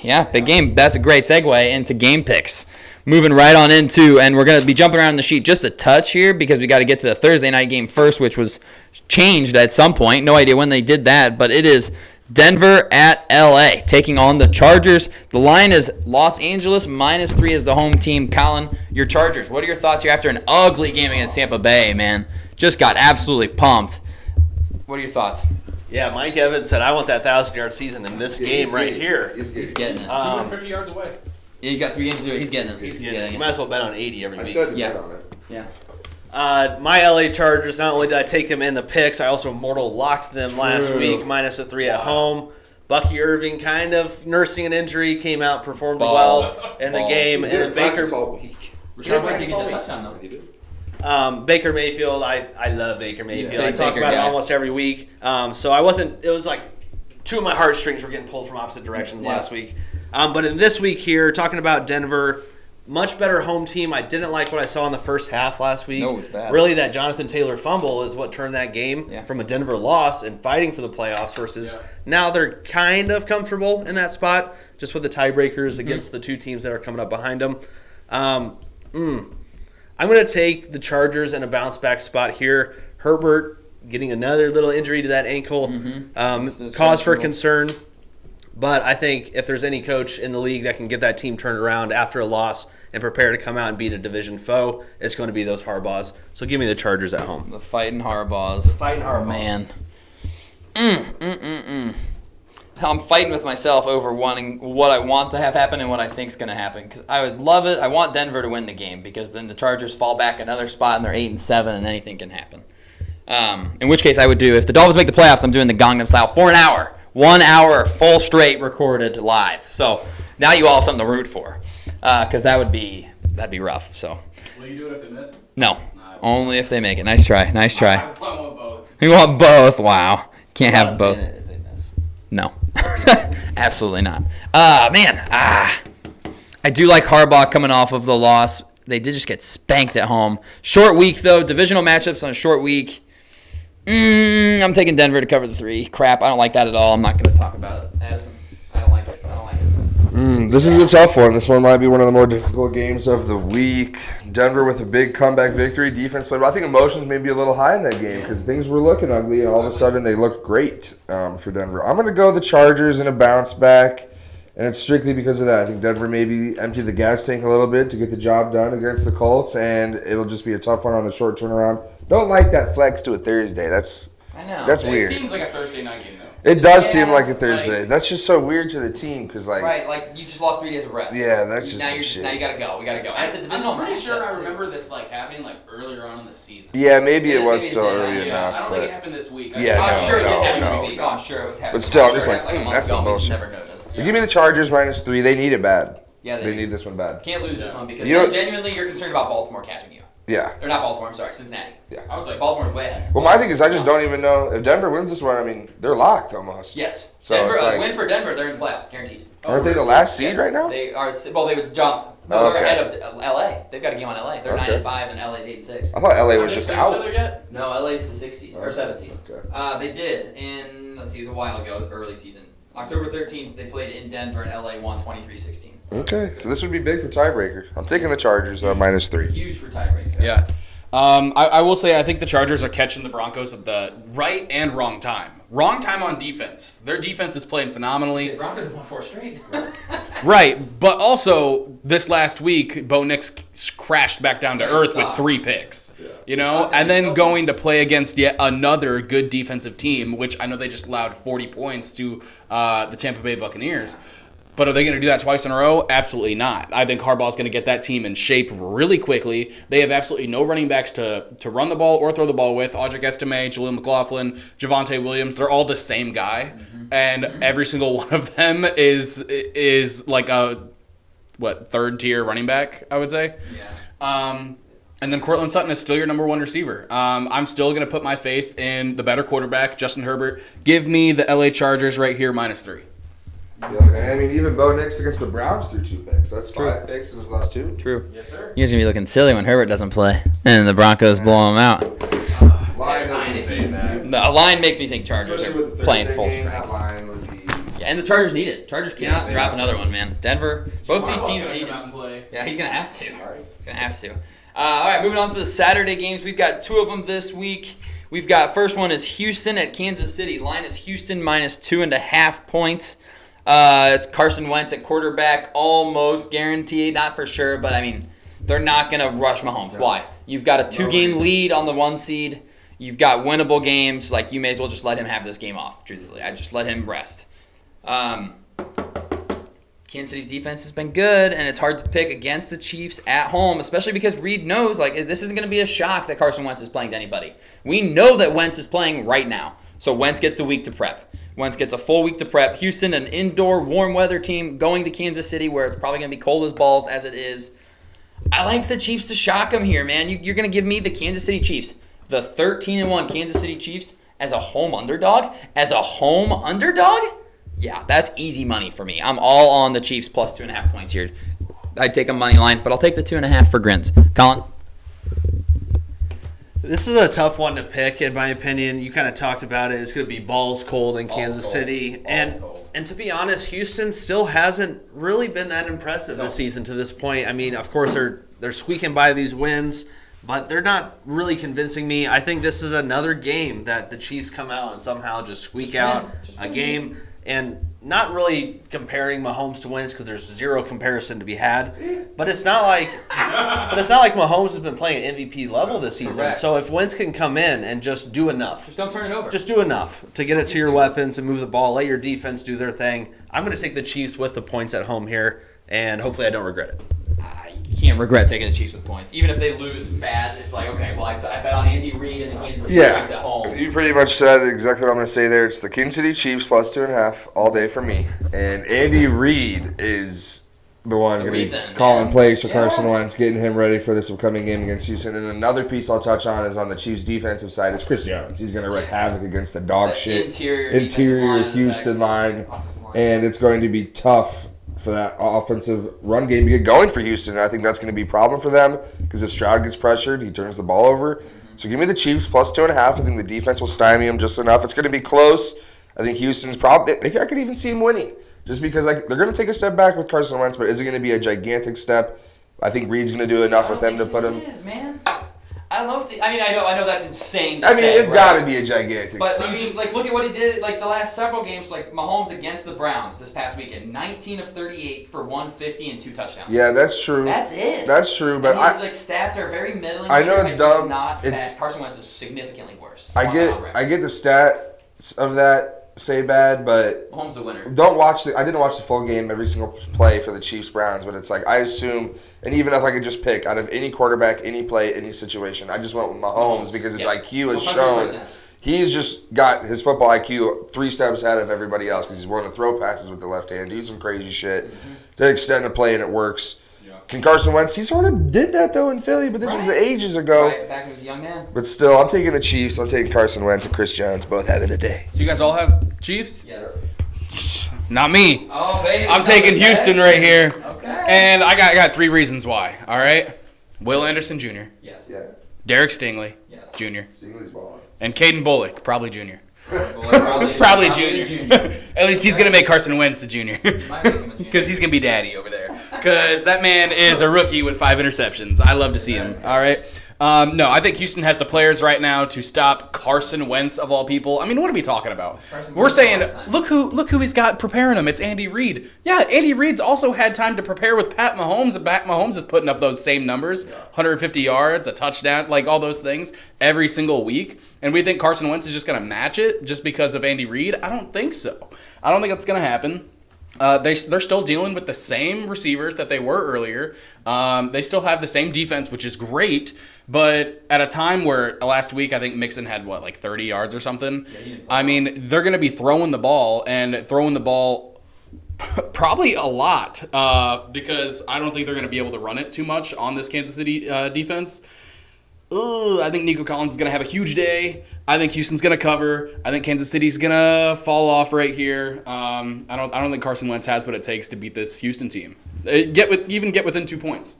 Yeah, big game. That's a great segue into game picks. Moving right on into, and we're going to be jumping around the sheet just a touch here because we got to get to the Thursday night game first, which was changed at some point. No idea when they did that, but it is Denver at LA taking on the Chargers. The line is Los Angeles -3 is the home team. Colin, your Chargers. What are your thoughts here after an ugly game against Tampa Bay, man? Just got absolutely pumped. What are your thoughts? Yeah, Mike Evans said, I want that 1,000-yard season in this game right here. He's getting it. 250 yards away. Yeah, he's got 3 games to do it. He's getting it. He's getting it. You might as well bet on 80 every week. I said to Yeah. bet on it. Yeah. My LA Chargers, not only did I take them in the picks, I also mortal locked them last week, -3 at home. Bucky Irving kind of nursing an injury, came out, performed well in the game. And then Baker Baker Mayfield, I love Baker Mayfield. Yeah. I talk Baker about it guy. almost every week. So I wasn't, it was like two of my heartstrings were getting pulled from opposite directions last week. But in this week here, talking about Denver, much better home team. I didn't like what I saw in the first half last week. No, it was bad. Really, that Jonathan Taylor fumble is what turned that game from a Denver loss and fighting for the playoffs versus now they're kind of comfortable in that spot just with the tiebreakers against the two teams that are coming up behind them. I'm going to take the Chargers in a bounce-back spot here. Herbert getting another little injury to that ankle. Cause for concern. But I think if there's any coach in the league that can get that team turned around after a loss and prepare to come out and beat a division foe, it's going to be those Harbaughs. So give me the Chargers at home. The fighting Harbaughs. Fighting Harbaughs. Man. I'm fighting with myself over wanting what I want to have happen and what I think is going to happen. Because I would love it. I want Denver to win the game because then the Chargers fall back another spot and they're 8-7 and anything can happen. In which case I would do, if the Dolphins make the playoffs, I'm doing the Gangnam Style for an hour. 1 hour full straight recorded live. So now you all have something to root for. Because that'd be rough. So Will you do it if they miss? no. Only if they make it. Nice try. Nice try. I want both. You want both? Wow. Can't have both. If they miss. No. Absolutely not. I do like Harbaugh coming off of the loss. They did just get spanked at home. Short week, though. Divisional matchups on a short week. I'm taking Denver to cover the 3. Crap, I don't like that at all. I'm not going to talk about it. Addison, I don't like it. This is a tough one. This one might be one of the more difficult games of the week. Denver with a big comeback victory. Defense played well. I think emotions may be a little high in that game because things were looking ugly, and all of a sudden they looked great for Denver. I'm going to go the Chargers in a bounce back, and it's strictly because of that. I think Denver maybe empty the gas tank a little bit to get the job done against the Colts, and it'll just be a tough one on the short turnaround. Don't like that flex to a Thursday. That's weird. It seems like a Thursday night game, though. It does seem like a Thursday. That's just so weird to the team because, Right, like you just lost 3 days of rest. Yeah, that's just some now shit. Now you got to go. We got to go. And it's a divisional I'm pretty sure matchup, I too. remember this happening earlier on in the season. Yeah, maybe it was maybe still it did. early Yeah, enough, I don't think it but happened this week. Yeah, I'm sure it didn't happen no, this week. no. I'm sure it was happening. But still, I'm I'm just sure like, it happened a month that's ago, some we just bullshit. never noticed. But give me the Chargers -3. They need it bad. Yeah, They need this one bad. Can't lose this one because You know- genuinely you're concerned about Baltimore catching you. Yeah. Or not Baltimore, I'm sorry, Cincinnati. Yeah. I was like, Baltimore's way ahead. Well, my thing is I just don't even know if Denver wins this one. I mean, they're locked almost. Yes. So Denver, it's like, win for Denver, they're in the playoffs, guaranteed. aren't they the last seed right now? They are. Well, they would jump. No, Oh, okay. they're ahead of LA. They've got a game on LA. They're Okay. 9-5 and LA's 8-6. I thought LA Have was they just played out. each other yet? No, LA's the 6th seed or 7th seed. Okay. They did in it was a while ago. It was early season. October 13th, they played in Denver and LA won 23-16. Okay, so this would be big for tiebreaker. I'm taking the Chargers -3. Huge for tiebreaks. Yeah. I will say I think the Chargers are catching the Broncos at the right and wrong time. Wrong time on defense. Their defense is playing phenomenally. The Broncos have won 4 straight. Right, but also this last week, Bo Nix crashed back down to They earth with suck. 3 picks. You know, and then going to play against yet another good defensive team, which I know they just allowed 40 points to the Tampa Bay Buccaneers. But are they going to do that twice in a row? Absolutely not. I think Harbaugh's going to get that team in shape really quickly. They have absolutely no running backs to run the ball or throw the ball with. Audric Estime, Jaleel McLaughlin, Javonte Williams, they're all the same guy. And every single one of them is like a, third tier running back, I would say. Yeah. And then Cortland Sutton is still your number 1 receiver. I'm still going to put my faith in the better quarterback, Justin Herbert. Give me the LA Chargers right here, -3. Yeah, I mean, even Bo Nix against the Browns threw 2 picks. That's 5 picks in his last 2. True. Yes, sir. You guys are going to be looking silly when Herbert doesn't play. And the Broncos blow him out. Line doesn't say that. The line makes me think Chargers Especially with are the playing Thursday full game, strength. that line would be Yeah, and the Chargers need it. Chargers cannot drop another one, man. Denver, both these teams need it. Play. Yeah, he's going to have to. He's going to have to. All right, moving on to the Saturday games. We've got 2 of them this week. We've got, first one is Houston at Kansas City. Line is Houston minus 2.5 points. It's Carson Wentz at quarterback, almost guaranteed. Not for sure, but I mean, they're not going to rush Mahomes. Why? You've got a 2-game lead on the 1 seed. You've got winnable games. Like, you may as well just let him have this game off, truthfully. I just let him rest. Kansas City's defense has been good, and it's hard to pick against the Chiefs at home, especially because Reed knows, like, this isn't going to be a shock that Carson Wentz is playing to anybody. We know that Wentz is playing right now, so Wentz gets a week to prep. Wentz gets a full week to prep. Houston, an indoor warm weather team, going to Kansas City where it's probably going to be cold as balls as it is. I like the Chiefs to shock them here, man. You're going to give me the Kansas City Chiefs, the 13-1 Kansas City Chiefs as a home underdog? As a home underdog? Yeah, that's easy money for me. I'm all on the Chiefs plus 2.5 points here. I'd take a money line, but I'll take the 2.5 for grins. Colin? This is a tough one to pick, in my opinion. You kind of talked about it. It's going to be balls cold in Kansas City. And to be honest, Houston still hasn't really been that impressive this season to this point. I mean, of course, they're squeaking by these wins, but they're not really convincing me. I think this is another game that the Chiefs come out and somehow just squeak out a game. And not really comparing Mahomes to Wentz because there's zero comparison to be had. But it's not like Mahomes has been playing at MVP level this season. Correct. So if Wentz can come in and just do enough, Just don't turn it over. just do enough to get it to your weapons and move the ball, let your defense do their thing. I'm going to take the Chiefs with the points at home here, and hopefully I don't regret it. You can't regret taking the Chiefs with points. Even if they lose bad, it's like, okay, well, I bet on Andy Reid and the Kansas City Chiefs at home. You pretty much said exactly what I'm going to say there. It's the Kansas City Chiefs plus 2.5 all day for me. And Andy Reid is the one going to be calling plays for Carson Wentz, getting him ready for this upcoming game against Houston. And another piece I'll touch on is on the Chiefs' defensive side is Chris Jones. He's going to wreak havoc against the dog shit interior Houston line. And it's going to be tough for that offensive run game to get going for Houston. And I think that's going to be a problem for them because if Stroud gets pressured, he turns the ball over. So give me the Chiefs plus 2.5. I think the defense will stymie him just enough. It's going to be close. I think Houston's probably – I could even see him winning just because they're going to take a step back with Carson Wentz, but is it going to be a gigantic step? I think Reed's going to do enough with him to put him – I don't know if I know that's insane to I mean, say, it's got to be a gigantic But step. you just look at what he did the last several games, like Mahomes against the Browns this past weekend, 19 of 38 for 150 and 2 touchdowns. Yeah, that's true. That's it. That's true, but and his stats are very middling. I know it's dumb. Not bad. Carson Wentz is significantly worse. I get the stats of that say bad, but Mahomes the winner. I didn't watch the full game, every single play for the Chiefs Browns, but it's like I assume, and even if I could just pick out of any quarterback, any play, any situation, I just went with Mahomes because his IQ has 100%. shown. He's just got his football IQ 3 steps ahead of everybody else because he's willing to throw passes with the left hand, do some crazy shit, to extend a play, and it works. Can Carson Wentz? He sort of did that, though, in Philly, but this was ages ago. Right, back when he was a young man. But still, I'm taking the Chiefs. I'm taking Carson Wentz and Chris Jones, both having a day. So you guys all have Chiefs? Yes. Not me. Oh, baby. I'm taking Houston right here. Okay. And I got 3 reasons why, all right? Will Anderson Jr., Yes. Yeah, Derek Stingley Yes. Jr., Stingley's balling. and Caden Bullock, probably Jr. Well, Probably junior. At least he's going to make Carson Wentz a junior. Might make him a junior. Because he's going to be daddy over there. Because that man is a rookie with 5 interceptions. I love to see him. All right. No, I think Houston has the players right now to stop Carson Wentz of all people. I mean, what are we talking about? We're saying, look who he's got preparing him. It's Andy Reid. Yeah, Andy Reid's also had time to prepare with Pat Mahomes. And Pat Mahomes is putting up those same numbers, 150 yards, a touchdown, like all those things every single week. And we think Carson Wentz is just going to match it just because of Andy Reid? I don't think so. I don't think that's going to happen. They're still dealing with the same receivers that they were earlier. They still have the same defense, which is great. But at a time where last week I think Mixon had 30 yards or something. I mean, they're going to be throwing the ball probably a lot because I don't think they're going to be able to run it too much on this Kansas City defense. I think Nico Collins is going to have a huge day. I think Houston's going to cover. I think Kansas City's going to fall off right here. I don't think Carson Wentz has what it takes to beat this Houston team. Get within 2 points.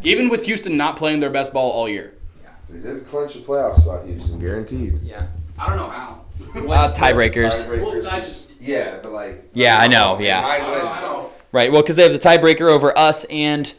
Even with Houston not playing their best ball all year. They did clinch the playoff spot, Houston, guaranteed. Yeah. I don't know how. Tiebreakers. Well, Yeah, but like. Yeah, I know, yeah. 9 wins. I know. Right. Well, because they have the tiebreaker over us and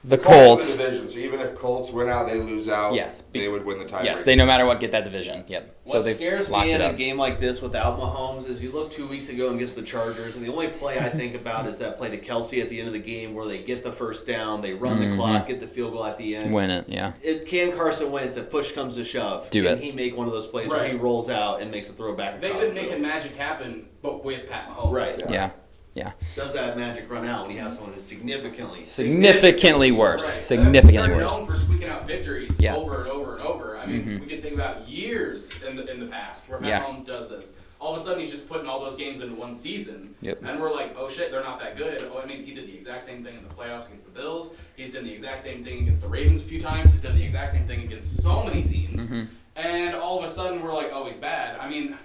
the Colts Colts. win the division, so even if Colts win out, they lose out. Yes. They would win the tiebreaker. Yes, they no matter what get that division. Yep. So What they scares locked me it in a up. game like this without Mahomes is you look 2 weeks ago against the Chargers, and the only play I think about is that play to Kelsey at the end of the game where they get the first down, they run the clock, get the field goal at the end. Win it. Yeah. Can Carson Wentz, if push comes to shove, can he make one of those plays where Right. he rolls out and makes a throw back? They've across been the making middle? magic happen, but with Pat Mahomes. Right. Yeah. Yeah. Does that magic run out when you have someone who's Significantly worse. Right. Significantly They're worse. known for squeaking out victories Yeah. over and over and over. I mean, we can think about years in the past where Pat Yeah. Mahomes does this. All of a sudden, he's just putting all those games into one season. Yep. And we're like, oh shit, they're not that good. Oh, I mean, he did the exact same thing in the playoffs against the Bills. He's done the exact same thing against the Ravens a few times. He's done the exact same thing against so many teams. And all of a sudden, we're like, oh, he's bad. I mean,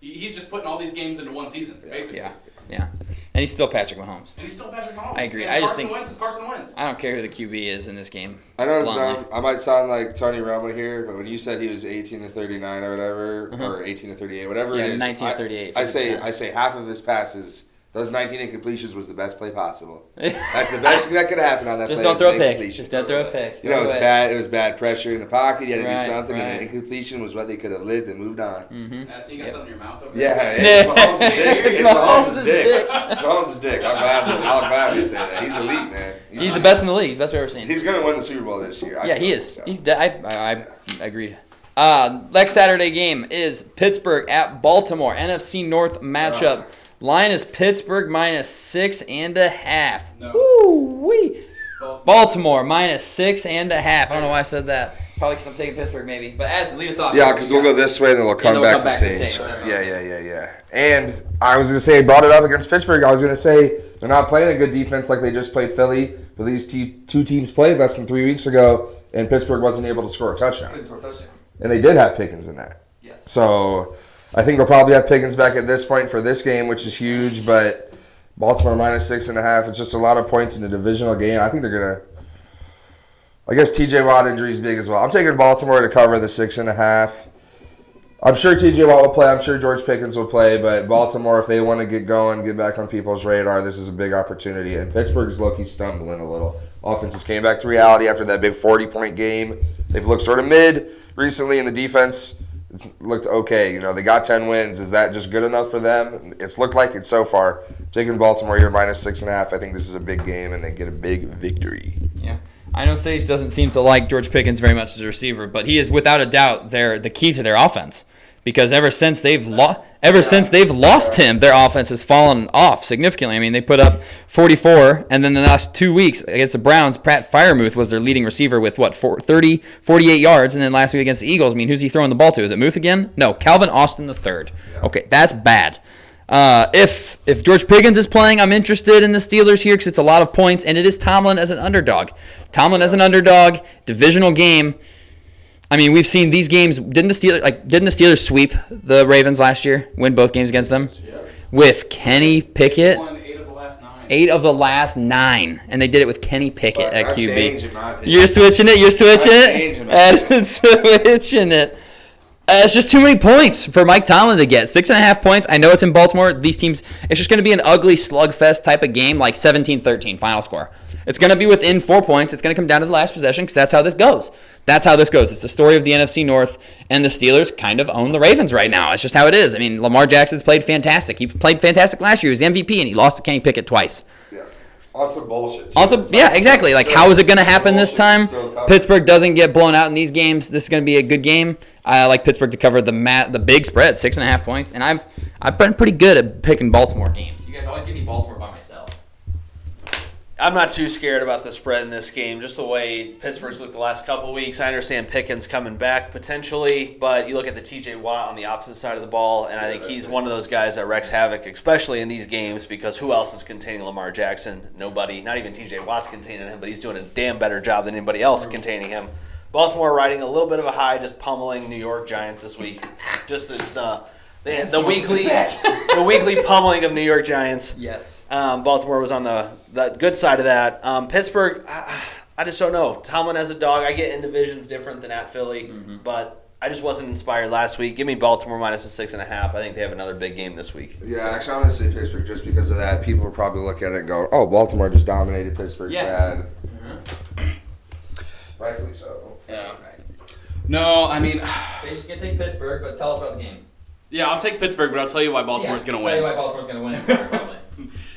he's just putting all these games into one season, basically. Yeah. Yeah. And he's still Patrick Mahomes. And he's still Patrick Mahomes. I agree. And I just Carson think- Wentz is Carson Wentz. I don't care who the QB is in this game. I know bluntly. I might sound like Tony Romo here, but when you said he was 18-39 or whatever, or 18-38, whatever Yeah, it is, 19 to 38, I say 50%. half of his passes, those 19 incompletions was the best play possible. That's the best thing that could happen on that Just play. don't is throw a an pick. incompletion. Just don't throw a pick. You know, it was Throw bad. It was bad pressure in the pocket. You had to Right, do something, and right. the incompletion was what they could have lived and moved on. So you got something in your mouth over Yeah, there? it's Mahomes' dick. It's It's Mahomes' Mahomes' dick. dick. It's Mahomes' dick. I'm glad you said that. He's elite, man. He's the best in the league. He's the best we've ever seen. He's gonna win the Super Bowl this year. Yeah, he is. I agreed. Next Saturday game is Pittsburgh at Baltimore. NFC North matchup. Line is Pittsburgh -6.5. No. Woo-wee. Baltimore -6.5. I don't know why I said that. Probably because I'm taking Pittsburgh, maybe. But as lead us off. Yeah, because we'll go this way and then we'll come then back we'll to come back to Saints. Saints. Yeah. And I was gonna say, brought it up against Pittsburgh. I was gonna say they're not playing a good defense like they just played Philly, but these two teams played less than 3 weeks ago, and Pittsburgh wasn't able to score a touchdown. And they did have Pickens in that. Yes. So I think we'll probably have Pickens back at this point for this game, which is huge. But Baltimore -6.5. It's just a lot of points in a divisional game. I think they're gonna. I guess TJ Watt injury is big as well. I'm taking Baltimore to cover the 6.5. I'm sure TJ Watt will play. I'm sure George Pickens will play. But Baltimore, if they want to get going, get back on people's radar, this is a big opportunity. And Pittsburgh's low-key stumbling a little. Offenses came back to reality after that big 40-point game. They've looked sort of mid recently, and the defense it's looked okay. You know, they got 10 wins. Is that just good enough for them? It's looked like it so far. Taking Baltimore here -6.5. I think this is a big game, and they get a big victory. Yeah. I know Sage doesn't seem to like George Pickens very much as a receiver, but he is without a doubt the key to their offense. Because ever since they've lost him, their offense has fallen off significantly. I mean, they put up 44, and then the last 2 weeks against the Browns, Pat Freiermuth was their leading receiver with 48 yards, and then last week against the Eagles, I mean, who's he throwing the ball to? Is it Muth again? No, Calvin Austin III. Okay, that's bad. If George Pickens is playing, I'm interested in the Steelers here because it's a lot of points, and it is Tomlin as an underdog. Divisional game. I mean, we've seen these games. Didn't the Steelers sweep the Ravens last year? Win both games against them with Kenny Pickett. Won 8 of the last 9. 8 of the last 9, and they did it with Kenny Pickett at I'm QB. changing my opinion. You're switching it. changing my And switching it. It's just too many points for Mike Tomlin to get. 6.5 points. I know it's in Baltimore. These teams, it's just going to be an ugly slugfest type of game, like 17-13 final score. It's going to be within 4 points. It's going to come down to the last possession because that's how this goes. It's the story of the NFC North, and the Steelers kind of own the Ravens right now. It's just how it is. I mean, Lamar Jackson's played fantastic. He played fantastic last year. He was the MVP, and he lost to Kenny Pickett twice. Yeah. On some bullshit. Yeah, exactly. Like, how is it going to happen this time? Pittsburgh doesn't get blown out in these games. This is going to be a good game. I like Pittsburgh to cover the big spread, 6.5 points. And I've been pretty good at picking Baltimore games. You guys always give me Baltimore by myself. I'm not too scared about the spread in this game, just the way Pittsburgh's looked the last couple of weeks. I understand Pickens coming back potentially, but you look at the TJ Watt on the opposite side of the ball, and I think he's one of those guys that wrecks havoc, especially in these games, because who else is containing Lamar Jackson? Nobody. Not even TJ Watt's containing him, but he's doing a damn better job than anybody else containing him. Baltimore riding a little bit of a high, just pummeling New York Giants this week. Just the weekly pummeling of New York Giants. Yes. Baltimore was on the good side of that. Pittsburgh, I just don't know. Tomlin as a dog, I get in divisions different than at Philly, but I just wasn't inspired last week. Give me Baltimore minus a 6.5. I think they have another big game this week. Yeah, actually, I'm going to say Pittsburgh just because of that. People will probably look at it and go, oh, Baltimore just dominated Pittsburgh. Yeah. Bad. Rightfully so. Yeah. No, I mean, So you're just gonna take Pittsburgh, but tell us about the game. yeah, I'll take Pittsburgh, but I'll tell you why Baltimore's going to Tell you win. why Baltimore's gonna win. Probably.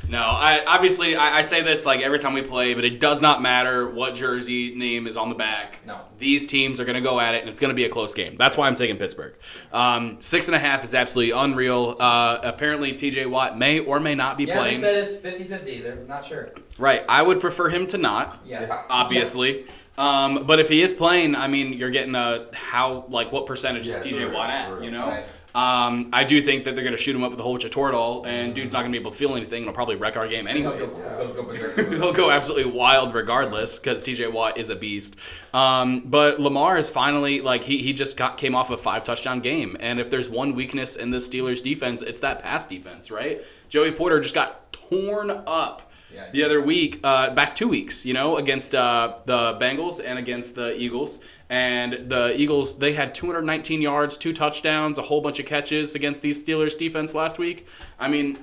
No, I say this like every time we play, but it does not matter what jersey name is on the back. No. These teams are going to go at it, and it's going to be a close game. That's why I'm taking Pittsburgh. 6.5 is absolutely unreal. Apparently, T.J. Watt may or may not be Yeah, playing. they said it's 50-50. They're not sure. Right. I would prefer him to not. Yes. Obviously. But if he is playing, I mean, you're getting what percentage is T.J. Watt at, you know? Right. I do think that they're going to shoot him up with a whole bunch of Toradol, and dude's not going to be able to feel anything. It'll probably wreck our game anyways. He'll go absolutely wild regardless because T.J. Watt is a beast. But Lamar is finally, he just came off a 5-touchdown game. And if there's one weakness in the Steelers defense, it's that pass defense, right? Joey Porter just got torn up the other week, past 2 weeks, against the Bengals and against the Eagles. And the Eagles, they had 219 yards, 2 touchdowns, a whole bunch of catches against these Steelers defense last week. I mean,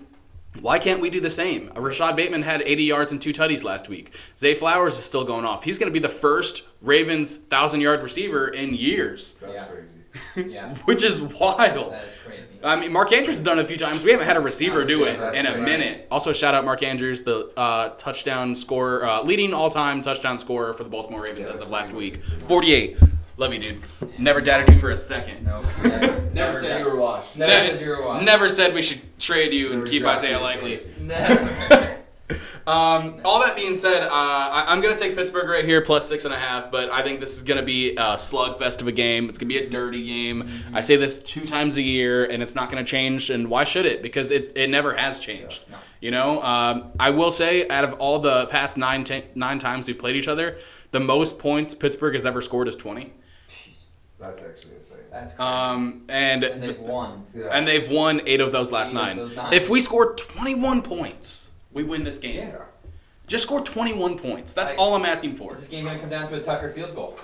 why can't we do the same? Rashad Bateman had 80 yards and 2 tutties last week. Zay Flowers is still going off. He's going to be the first Ravens 1,000-yard receiver in years. That's crazy. Yeah. Which is wild. That is crazy. I mean, Mark Andrews has done it a few times. We haven't had a receiver do it in a right. minute. Also, shout out Mark Andrews, the touchdown scorer, leading all-time touchdown scorer for the Baltimore Ravens as of last week. 48. Love you, dude. Never doubted you for a second. No. Never said you were washed. Never said you were washed. Never said we should trade you and keep Isaiah Likely. Never. All that being said, I'm going to take Pittsburgh right here, plus 6.5, but I think this is going to be a slugfest of a game. It's going to be a dirty game. Mm-hmm. I say this 2 times a year, and it's not going to change, and why should it? Because it never has changed. No. I will say, out of all the past 9 times we've played each other, the most points Pittsburgh has ever scored is 20. That's actually insane. That's crazy. And They've won. Yeah. and they've won 8 of those last 8 of 9. those 9. If we score 21 points, we win this game. Yeah. Just score 21 points. That's I- all I'm asking for. Is this game going to come down to a Tucker field goal?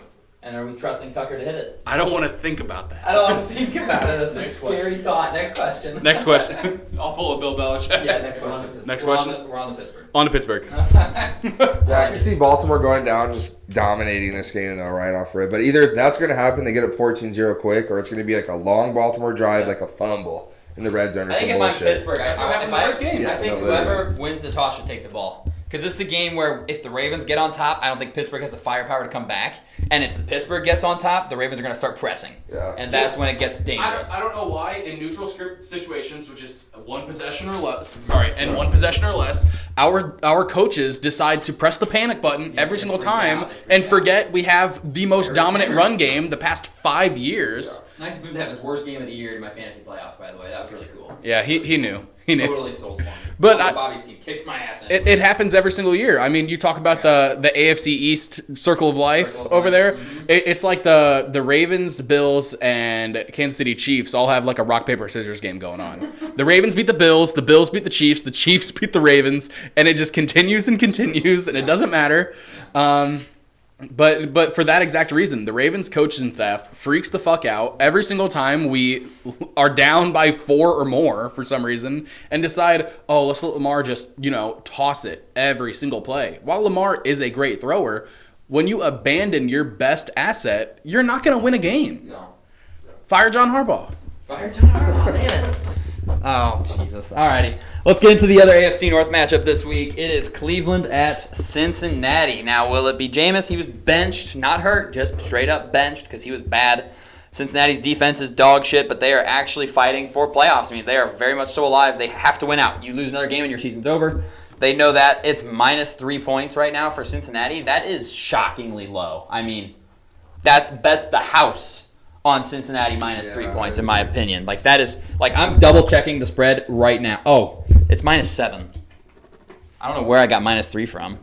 And are we trusting Tucker to hit it? I don't want to think about that. I don't want to think about it. That's a Next scary thought. Next question. Next question. I'll pull a Bill Belichick. Yeah, next question. Next We're question. On we're on the Pittsburgh. On to Pittsburgh. Yeah, I can see Baltimore going down, just dominating this game, though, right off rip. But either that's going to happen, they get up 14-0 quick, or it's going to be like a long Baltimore drive, like a fumble in the red zone or I some think if I'm bullshit. Pittsburgh, That's what happened in the first game. Yeah, I think no, whoever wins the toss should take the ball. Because this is a game where if the Ravens get on top, I don't think Pittsburgh has the firepower to come back. And if Pittsburgh gets on top, the Ravens are going to start pressing. Yeah. And that's when it gets dangerous. I don't know why in neutral script situations, which is 1 possession or less. Sorry, and 1 possession or less, our coaches decide to press the panic button every single time and forget we have the most dominant run game the past 5 years. Nice of him to have his worst game of the year in my fantasy playoffs, by the way. That was really cool. Yeah, he knew. He knew. Totally sold one. But Bobby's team kicks my ass in. It happens every single year. I mean, you talk about the AFC East circle of life Circle of over life. there. Mm-hmm. It's like the Ravens, Bills, and Kansas City Chiefs all have like a rock, paper, scissors game going on. The Ravens beat the Bills beat the Chiefs beat the Ravens, and it just continues and continues, and it doesn't matter. But for that exact reason, the Ravens coaches and staff freaks the fuck out every single time we are down by 4 or more for some reason and decide, oh, let's let Lamar just, toss it every single play. While Lamar is a great thrower, when you abandon your best asset, you're not going to win a game. No. Fire John Harbaugh. Fire John Harbaugh, damn it. Oh, Jesus. Alrighty. Let's get into the other AFC North matchup this week. It is Cleveland at Cincinnati. Now, will it be Jameis? He was benched, not hurt, just straight up benched because he was bad. Cincinnati's defense is dog shit, but they are actually fighting for playoffs. I mean, they are very much so alive. They have to win out. You lose another game and your season's over. They know that. It's minus 3 points right now for Cincinnati. That is shockingly low. I mean, that's bet the house on Cincinnati minus 3 points, in my opinion. Like, that is, I'm double checking the spread right now. Oh, it's minus 7. I don't know where I got minus 3 from.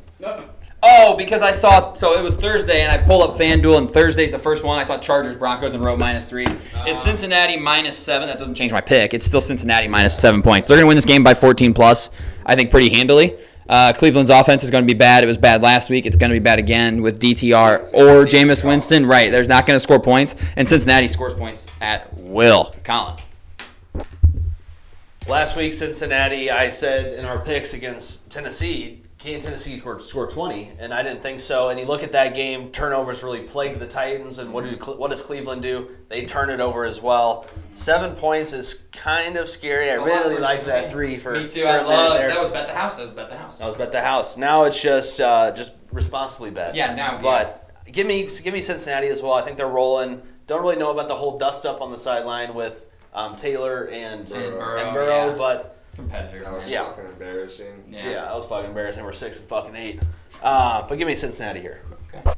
Oh, because I saw, so it was Thursday, and I pull up FanDuel, and Thursday's the first one. I saw Chargers, Broncos, and wrote minus 3. It's Cincinnati minus 7. That doesn't change my pick. It's still Cincinnati minus 7 points. They're going to win this game by 14 plus, I think, pretty handily. Cleveland's offense is going to be bad. It was bad last week. It's going to be bad again with DTR or Jameis Winston. Right, there's not going to score points, and Cincinnati scores points at will. Colin. Last week, Cincinnati, I said in our picks against Tennessee, can Tennessee score 20? And I didn't think so. And you look at that game, turnovers really plagued the Titans. And what does Cleveland do? They turn it over as well. 7 points is kind of scary. I really liked that 3 for Me too. for I a minute love there. that. Was bet the house. That was bet the house. Now it's just responsibly bet. Yeah, now. But give me Cincinnati as well. I think they're rolling. Don't really know about the whole dust up on the sideline with Taylor and Burrow, yeah. but Competitor. That was Yeah. fucking embarrassing. yeah, that was fucking embarrassing. We're 6-8. But give me Cincinnati here. Okay.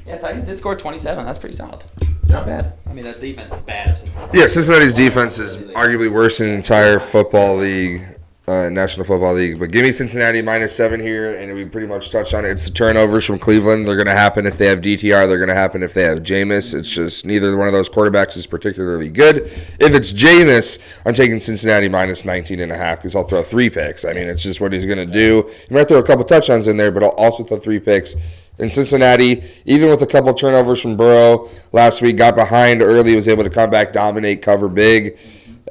Yeah, Titans did score 27. That's pretty solid. Not bad. I mean, that defense is bad. Yeah, Cincinnati's defense is arguably worse than the entire football league, National Football League. But give me Cincinnati -7 here, and we pretty much touched on it. It's the turnovers from Cleveland. They're going to happen if they have DTR. They're going to happen if they have Jameis. It's just neither one of those quarterbacks is particularly good. If it's Jameis, I'm taking Cincinnati -19.5 because I'll throw 3 picks. I mean, it's just what he's going to do. He might throw a couple touchdowns in there, but I'll also throw 3 picks. In Cincinnati, even with a couple turnovers from Burrow last week, got behind early, was able to come back, dominate, cover big.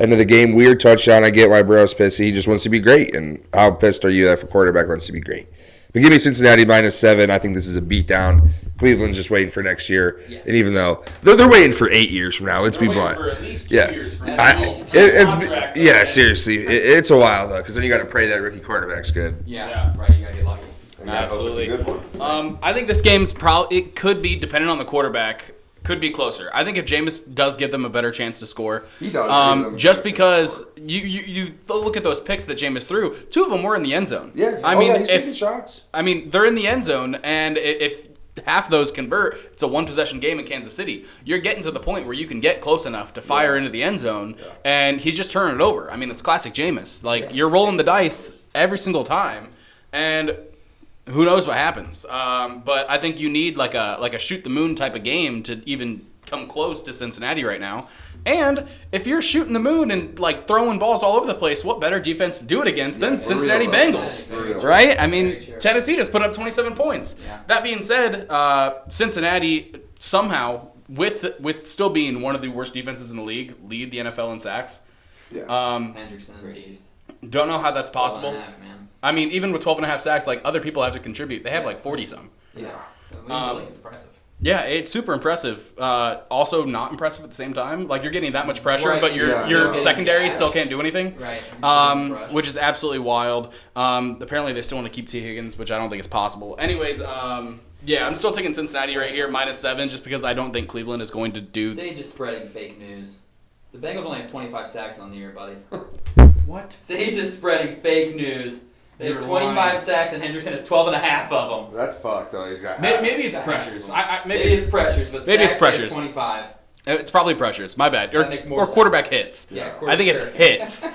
End of the game, weird touchdown. I get why Burrow's pissed. He just wants to be great. And how pissed are you that a quarterback wants to be great? But give me Cincinnati -7. I think this is a beatdown. Cleveland's just waiting for next year. Yes. And even though they're waiting for 8 years from now, let's be blunt. For at least 2 Yeah. years for Seriously. It's a while, though, because then you got to pray that rookie quarterback's good. Yeah, right. You got to get lucky. Absolutely. It's a good one. I think this game's it could be, depending on the quarterback, could be closer. I think if Jameis does give them a better chance to score, He does give them a better just chance because you look at those picks that Jameis threw, 2 of them were in the end zone. Yeah. I mean, he's taking shots. they're in the end zone, and if half those convert, it's a 1-possession game in Kansas City. You're getting to the point where you can get close enough to fire into the end zone, and he's just turning it over. I mean, it's classic Jameis. Like, you're rolling the dice every single time, and who knows what happens. But I think you need like a shoot the moon type of game to even come close to Cincinnati right now. And if you're shooting the moon and like throwing balls all over the place, what better defense to do it against than Cincinnati Bengals, right? I mean, Tennessee just put up 27 points. Yeah. That being said, Cincinnati somehow, with still being one of the worst defenses in the league, lead the NFL in sacks. Yeah. Hendrickson, beast. Don't know how that's possible. 12.5, man. I mean, even with 12.5 sacks, like other people have to contribute. They have like 40-some. Yeah. Really impressive. Yeah, it's super impressive. Also not impressive at the same time. Like, you're getting that much pressure, Right, but your yeah. secondary still can't do anything. Right. Which is absolutely wild. Apparently they still want to keep T. Higgins, which I don't think is possible. Anyways, yeah, I'm still taking Cincinnati right here, -7, just because I don't think Cleveland is going to do. Sage is spreading fake news. The Bengals only have 25 sacks on the year, buddy. What? Sage is spreading fake news. They have You're 25 lying. sacks, and Hendrickson has 12.5 of them. That's fucked, though. He's got Maybe it's pressures. Maybe it's pressures, but maybe it's sacks, they have pressures. 25. It's probably pressures. My bad. That makes more Or sense. quarterback hits. Yeah, I think it's sure. hits.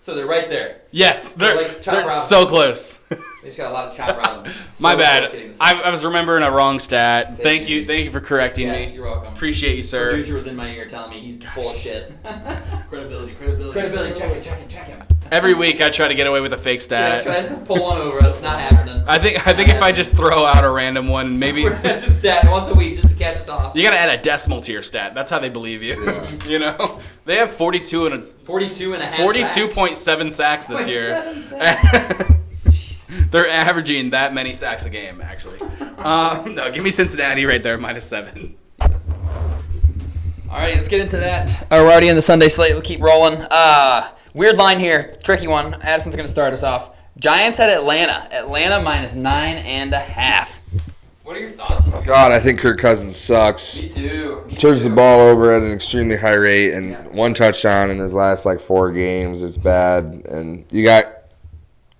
So they're right there. Yes, they're Like Chop Robinson. so close. They just got a lot of chop rounds. My bad. I was remembering a wrong stat. Thank you for correcting Yes, me. you're welcome. Appreciate you, sir. Producer was in my ear telling me he's full of shit. Credibility. Credibility, check him. Every week I try to get away with a fake Yeah, stat. tries to pull one over us. Not happening. I think if I just throw out a random one, maybe Random stat once a week just to catch us off. you gotta add a decimal to your stat. That's how they believe you. You know, they have 42 and 42 and a half 42.7 sacks this year. 0.7 sacks. They're averaging that many sacks a game, actually. No, give me Cincinnati right there, -7. All right, let's get into that. We're already in the Sunday slate. We'll keep rolling. Weird line here. Tricky one. Addison's going to start us off. Giants at Atlanta. Atlanta -9.5. What are your thoughts? God, I think Kirk Cousins sucks. Me too. Turns the ball over at an extremely high rate, and 1 touchdown in his last 4 games. It's bad. And you got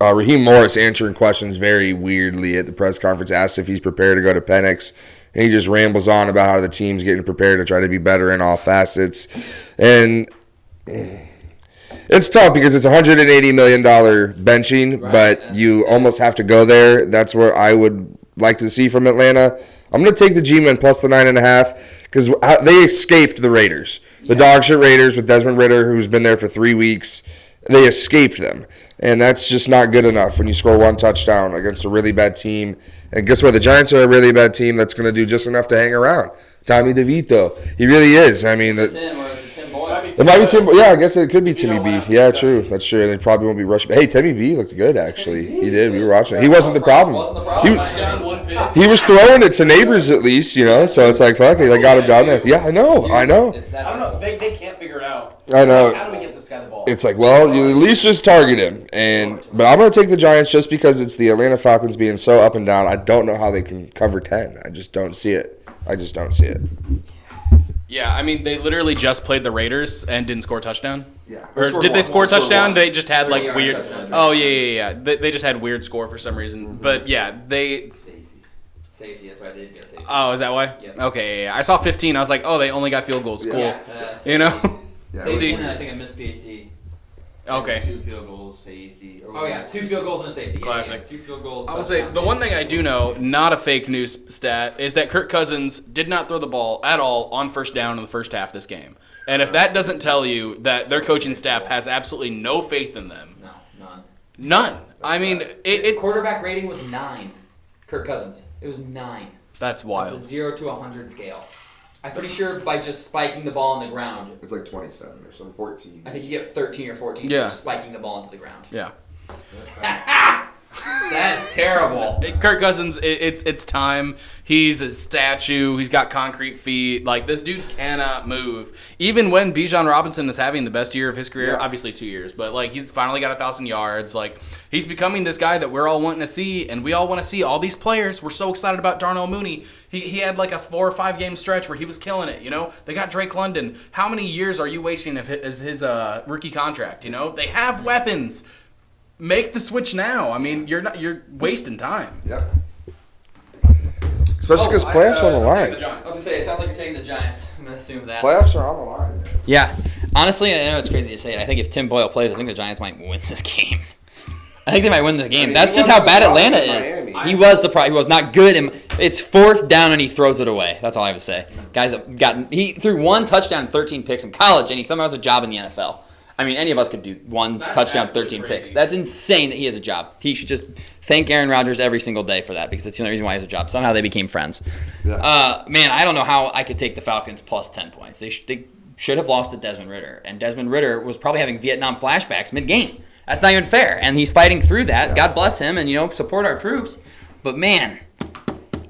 Raheem Morris answering questions very weirdly at the press conference, asked if he's prepared to go to Penix, and he just rambles on about how the team's getting prepared to try to be better in all facets. And it's tough because it's $180 million benching, but you almost have to go there. That's what I would like to see from Atlanta. I'm going to take the G-Men plus the 9.5 because they escaped the Raiders. The dog shit Raiders with Desmond Ridder, who's been there for 3 weeks. They escaped them. And that's just not good enough when you score one touchdown against a really bad team. And guess what? The Giants are a really bad team that's going to do just enough to hang around. Tommy DeVito. He really is. I mean, Tim, or is it Tim Boyle? it might be Tim. Yeah, I guess it could be Timmy B. Yeah, true. That's true. And they probably won't be rushing. Hey, Timmy B looked good, actually. He did. We were watching it. He wasn't the problem. He was throwing it to neighbors at least, so it's like, fuck it. They got him down there. Yeah, I know. I don't know. They can't figure it out. I know. How do we get this guy the ball? It's like, well, you at least just target him. But I'm going to take the Giants just because it's the Atlanta Falcons being so up and down. I don't know how they can cover 10. I just don't see it. Yeah, I mean, they literally just played the Raiders and didn't score a touchdown. Yeah. Or did they score a touchdown? They just had like 30-yard weird. touchdown. Oh yeah. They just had weird score for some reason. But yeah, they. Safety, that's why they did get safety. Oh, is that why? Yep. Okay. I saw 15. I was like, oh, they only got field goals. Cool. Yeah, that's You know. Yeah. safety, See- and I think I missed PAT. Okay. 2 field goals, safety. Oh yeah, 2 field goals and a safety. Yeah, Classic. Yeah, 2 field goals. I will say touchdown, the one safety. thing I do know, not a fake news stat, is that Kirk Cousins did not throw the ball at all on first down in the first half of this game. And if that doesn't tell you that their coaching staff has absolutely no faith in them, No, none. none. I mean, His it quarterback rating was 9. Kirk Cousins. It was 9. that's It's wild. a 0 to 100 scale. I'm pretty sure by just spiking the ball on the ground, It's like 27 or something, 14. I think you get 13 or 14 Yeah. for just spiking the ball into the ground. Yeah. That's terrible. Kirk Cousins, it's time. He's a statue. He's got concrete feet. Like, this dude cannot move. Even when Bijan Robinson is having the best year of his career, obviously 2 years, but like he's finally got 1,000 yards. Like, he's becoming this guy that we're all wanting to see, and we all want to see all these players. We're so excited about Darnell Mooney. He had like a 4 or 5 game stretch where he was killing it. They got Drake London. How many years are you wasting of his rookie contract? They have weapons. Make the switch now. I mean, you're wasting time. Yep. Especially because playoffs are on the line. I was going to say, it sounds like you're taking the Giants. I'm going to assume that. Playoffs are on the line. Yeah. Honestly, I know it's crazy to say it. I think if Tim Boyle plays, I think the Giants might win this game. I think they might win this game. I mean, That's he just wasn't how bad the problem Atlanta in is. Miami. He was the problem. He was not good. It's 4th down and he throws it away. That's all I have to say. Guys, he threw 1 touchdown and 13 picks in college, and he somehow has a job in the NFL. I mean, any of us could do 1 That's touchdown, absolutely 13 crazy. picks. That's insane that he has a job. He should just thank Aaron Rodgers every single day for that because that's the only reason why he has a job. Somehow they became friends. Yeah. Man, I don't know how I could take the Falcons plus 10 points. They should have lost to Desmond Ridder, and Desmond Ridder was probably having Vietnam flashbacks mid-game. That's not even fair, and he's fighting through that. Yeah. God bless him, and support our troops. But man,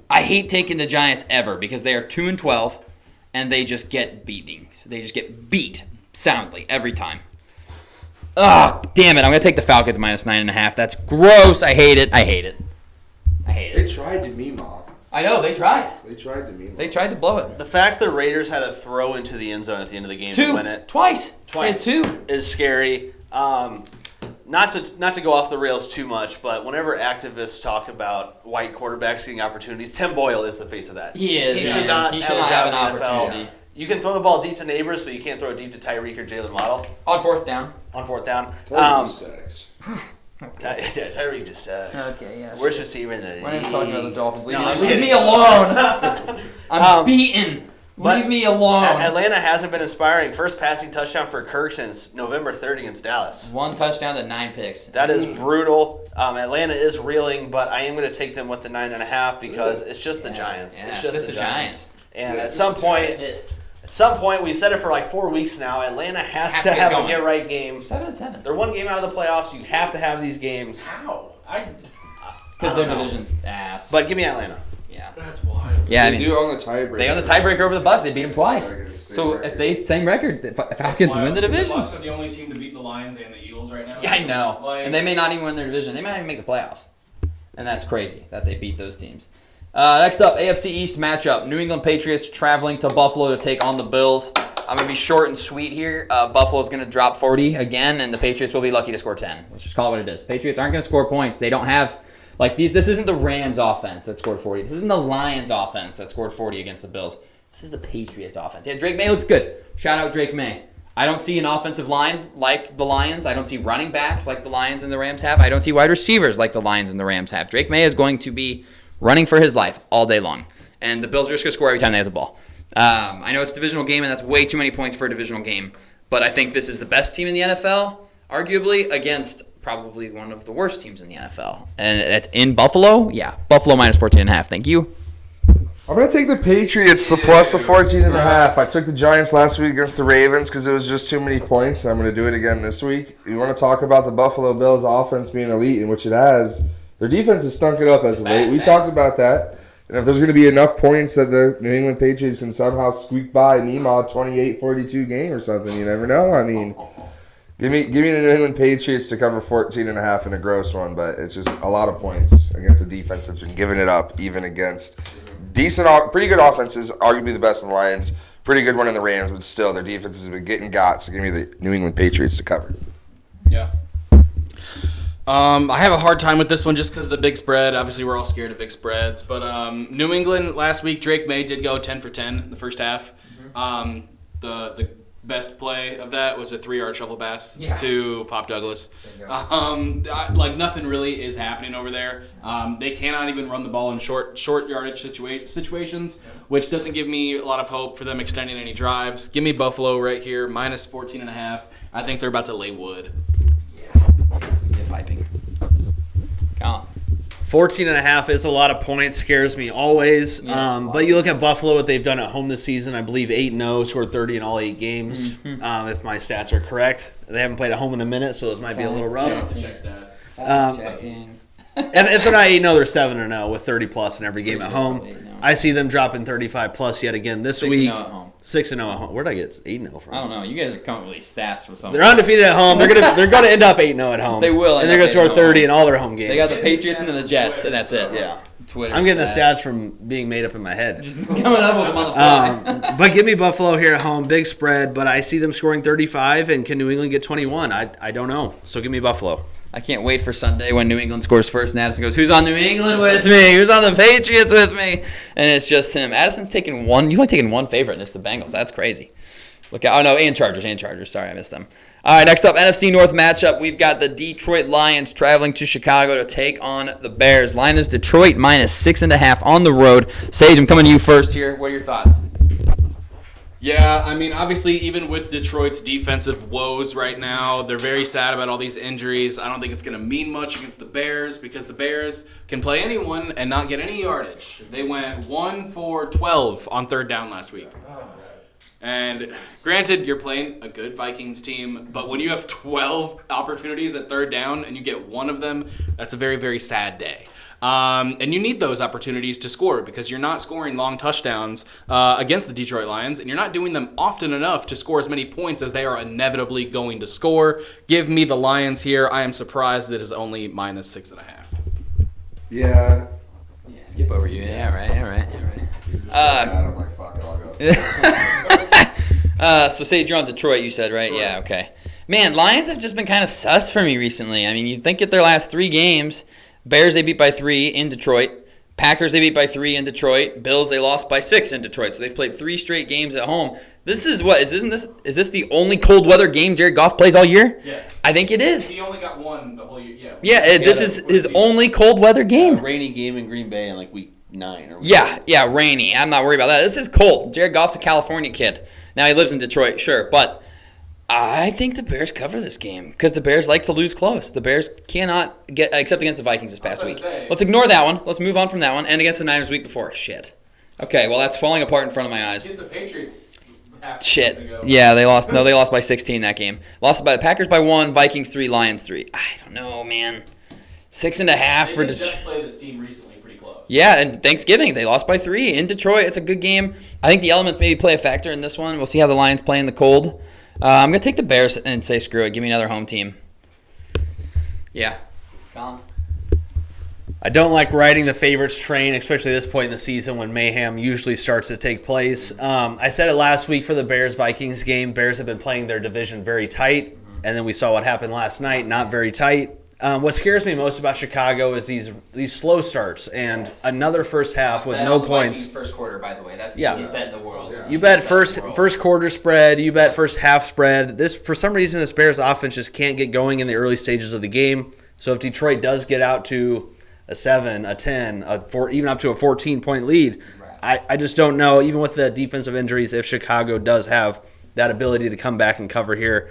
I hate taking the Giants ever because they are 2-12, and they just get beatings. They just get beat soundly every time. Oh, damn it. I'm going to take the Falcons minus 9.5. That's gross. I hate it. They tried to meme off. I know. They tried. They tried to meme They tried to blow it. The fact the Raiders had a throw into the end zone at the end of the game to win it Twice. twice They had 2. is scary. Not to go off the rails too much, but whenever activists talk about white quarterbacks getting opportunities, Tim Boyle is the face of that. He is, He man. should not He have should a not job have in an the NFL. opportunity. You can throw the ball deep to neighbors, but you can't throw it deep to Tyreek or Jalen Waddle On 4th down. on 4th down. sucks. Tyreek just sucks. Okay, yeah. Worst receiver in the league. Why am I talking about the Dolphins? No, I'm Leave kidding. me alone. I'm beaten. but Leave me alone. Atlanta hasn't been inspiring. First passing touchdown for Kirk since November 3rd against Dallas. 1 touchdown to 9 picks. That is brutal. Atlanta is reeling, but I am going to take them with the 9.5 because it's just the Giants. Yeah, It's just the Giants. And Yeah. at some point, we've said it for like 4 weeks now. Atlanta has to get have going. a get right game. 7-7. They're 1 game out of the playoffs. You have to have these games. How? Because their I don't know. division's ass. But give me Atlanta. yeah. That's wild. Yeah, I They mean, do own the tiebreaker. they own the tiebreaker over the Bucks. They beat them twice. Same So record. if they same record, the Falcons win the division. The Bucs are the only team to beat the Lions and the Eagles right now. Yeah, I know. Like, And they may not even win their division. They might not even make the playoffs. And that's crazy that they beat those teams. Next up, AFC East matchup. New England Patriots traveling to Buffalo to take on the Bills. I'm going to be short and sweet here. Buffalo's going to drop 40 again, and the Patriots will be lucky to score 10. Let's just call it what it is. Patriots aren't going to score points. They don't have... This isn't the Rams offense that scored 40. This isn't the Lions offense that scored 40 against the Bills. This is the Patriots offense. Yeah, Drake May looks good. Shout out Drake May. I don't see an offensive line like the Lions. I don't see running backs like the Lions and the Rams have. I don't see wide receivers like the Lions and the Rams have. Drake May is going to be running for his life all day long. And the Bills are just going to score every time they have the ball. I know it's a divisional game, and that's way too many points for a divisional game. But I think this is the best team in the NFL, arguably, against probably one of the worst teams in the NFL. And it's in Buffalo? Yeah, Buffalo minus 14.5. Thank you. I'm going to take the Patriots, the plus the 14.5. I took the Giants last week against the Ravens because it was just too many points. I'm going to do it again this week. You want to talk about the Buffalo Bills offense being elite, in which it has. Their defense has stunk it up as of late. We talked about that. And if there's going to be enough points that the New England Patriots can somehow squeak by Nemaw 28-42 game or something, you never know. I mean, give me the New England Patriots to cover 14.5 in a gross one, but it's just a lot of points against a defense that's been giving it up, even against pretty good offenses, arguably the best in the Lions, pretty good one in the Rams, but still their defense has been getting got. So give me the New England Patriots to cover. Yeah. I have a hard time with this one just because of the big spread. Obviously, we're all scared of big spreads. But New England last week, Drake May did go 10 for 10 in the first half. The best play of that was a 3-yard shovel pass to Pop Douglas. Nothing really is happening over there. They cannot even run the ball in short yardage situations, which doesn't give me a lot of hope for them extending any drives. Give me Buffalo right here, minus 14.5. I think they're about to lay wood. That's a good piping. Colin. 14.5 is a lot of points. Scares me always. But you look at Buffalo, what they've done at home this season. I believe 8-0, scored 30 in all 8 games. If my stats are correct, they haven't played at home in a minute, so this might be a little rough. Check stats. If they're not 8-0, they're 7-0 with 30 plus in every game at home. I see them dropping 35 plus yet again this week. 6-0 at home. 6-0 at home. Where did I get 8-0 from? I don't know. You guys are coming with these stats from something. They're undefeated at home. They're gonna end up 8-0 at home. They will, and they're gonna score 30 in all their home games. They got the Patriots and then the Jets, and that's it. Yeah. Twitter. I'm getting the stats from being made up in my head. Just coming up with them on the fly. But give me Buffalo here at home, big spread. But I see them scoring 35, and can New England get 21? I don't know. So give me Buffalo. I can't wait for Sunday when New England scores first, and Addison goes, "Who's on New England with me? Who's on the Patriots with me?" And it's just him. Addison's taken one. You've only taken one favorite, and it's the Bengals. That's crazy. Look out! Oh no, and Chargers. Sorry, I missed them. All right, next up, NFC North matchup. We've got the Detroit Lions traveling to Chicago to take on the Bears. Line is Detroit minus 6.5 on the road. Sage, I'm coming to you first here. What are your thoughts? Yeah, I mean, obviously, even with Detroit's defensive woes right now, they're very sad about all these injuries. I don't think it's going to mean much against the Bears because the Bears can play anyone and not get any yardage. They went 1 for 12 on third down last week. And granted, you're playing a good Vikings team, but when you have 12 opportunities at third down and you get one of them, that's a very, very sad day. And you need those opportunities to score because you're not scoring long touchdowns against the Detroit Lions, and you're not doing them often enough to score as many points as they are inevitably going to score. Give me the Lions here. I am surprised it is only minus 6.5. Yeah. Skip over you. Yeah, all right. I'm like, fuck it, I'll go. So Sage, you're on Detroit, you said, right? Yeah, okay. Man, Lions have just been kind of sus for me recently. I mean, you think at their last 3 games, Bears they beat by 3 in Detroit. Packers they beat by 3 in Detroit. Bills they lost by 6 in Detroit. So they've played 3 straight games at home. This is what is this the only cold weather game Jared Goff plays all year? Yes. I think it is. He only got one the whole year. Yeah, this is his only cold weather game. Rainy game in Green Bay in like week 9 or Yeah, rainy. I'm not worried about that. This is cold. Jared Goff's a California kid. Now he lives in Detroit, sure, but I think the Bears cover this game because the Bears like to lose close. The Bears cannot get, except against the Vikings this past week. Let's ignore that one. Let's move on from that one. And against the Niners week before. Shit. Okay, well, that's falling apart in front of my eyes. Against the Patriots. Shit. Yeah, they lost. No, they lost by 16 that game. Lost by the Packers by 1, Vikings 3, Lions 3. I don't know, man. 6.5 for They Detroit. just played this team recently pretty close. Yeah, and Thanksgiving, they lost by 3 in Detroit. It's a good game. I think the elements maybe play a factor in this one. We'll see how the Lions play in the cold. I'm going to take the Bears and say screw it. Give me another home team. Yeah. Colin? I don't like riding the favorites train, especially at this point in the season when mayhem usually starts to take place. I said it last week for the Bears-Vikings game. Bears have been playing their division very tight, and then we saw what happened last night, not very tight. What scares me most about Chicago is these slow starts and another first half with no points. First quarter, by the way. That's the Yeah. easiest bet in the world. You bet first quarter spread. You bet first half spread. This for some reason this Bears offense just can't get going in the early stages of the game. So if Detroit does get out to a 7, a 10, even up to a 14-point lead, I just don't know. Even with the defensive injuries, if Chicago does have that ability to come back and cover here,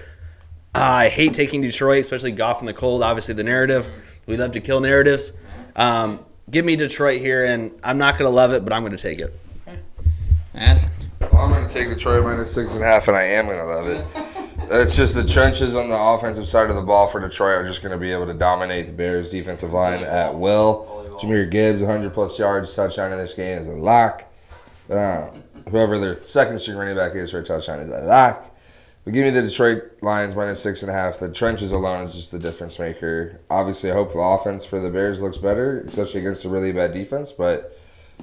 I hate taking Detroit, especially Goff in the cold. Obviously, the narrative. We love to kill narratives. Give me Detroit here, and I'm not going to love it, but I'm going to take it. Addison? Well, I'm going to take Detroit minus 6.5, and I am going to love it. It's just the trenches on the offensive side of the ball for Detroit are just going to be able to dominate the Bears' defensive line at will. Jahmyr Gibbs, 100-plus yards, touchdown in this game is a lock. Whoever their second-string running back is for a touchdown is a lock. But give me the Detroit Lions minus 6.5. The trenches alone is just the difference maker. Obviously, I hope the offense for the Bears looks better, especially against a really bad defense. But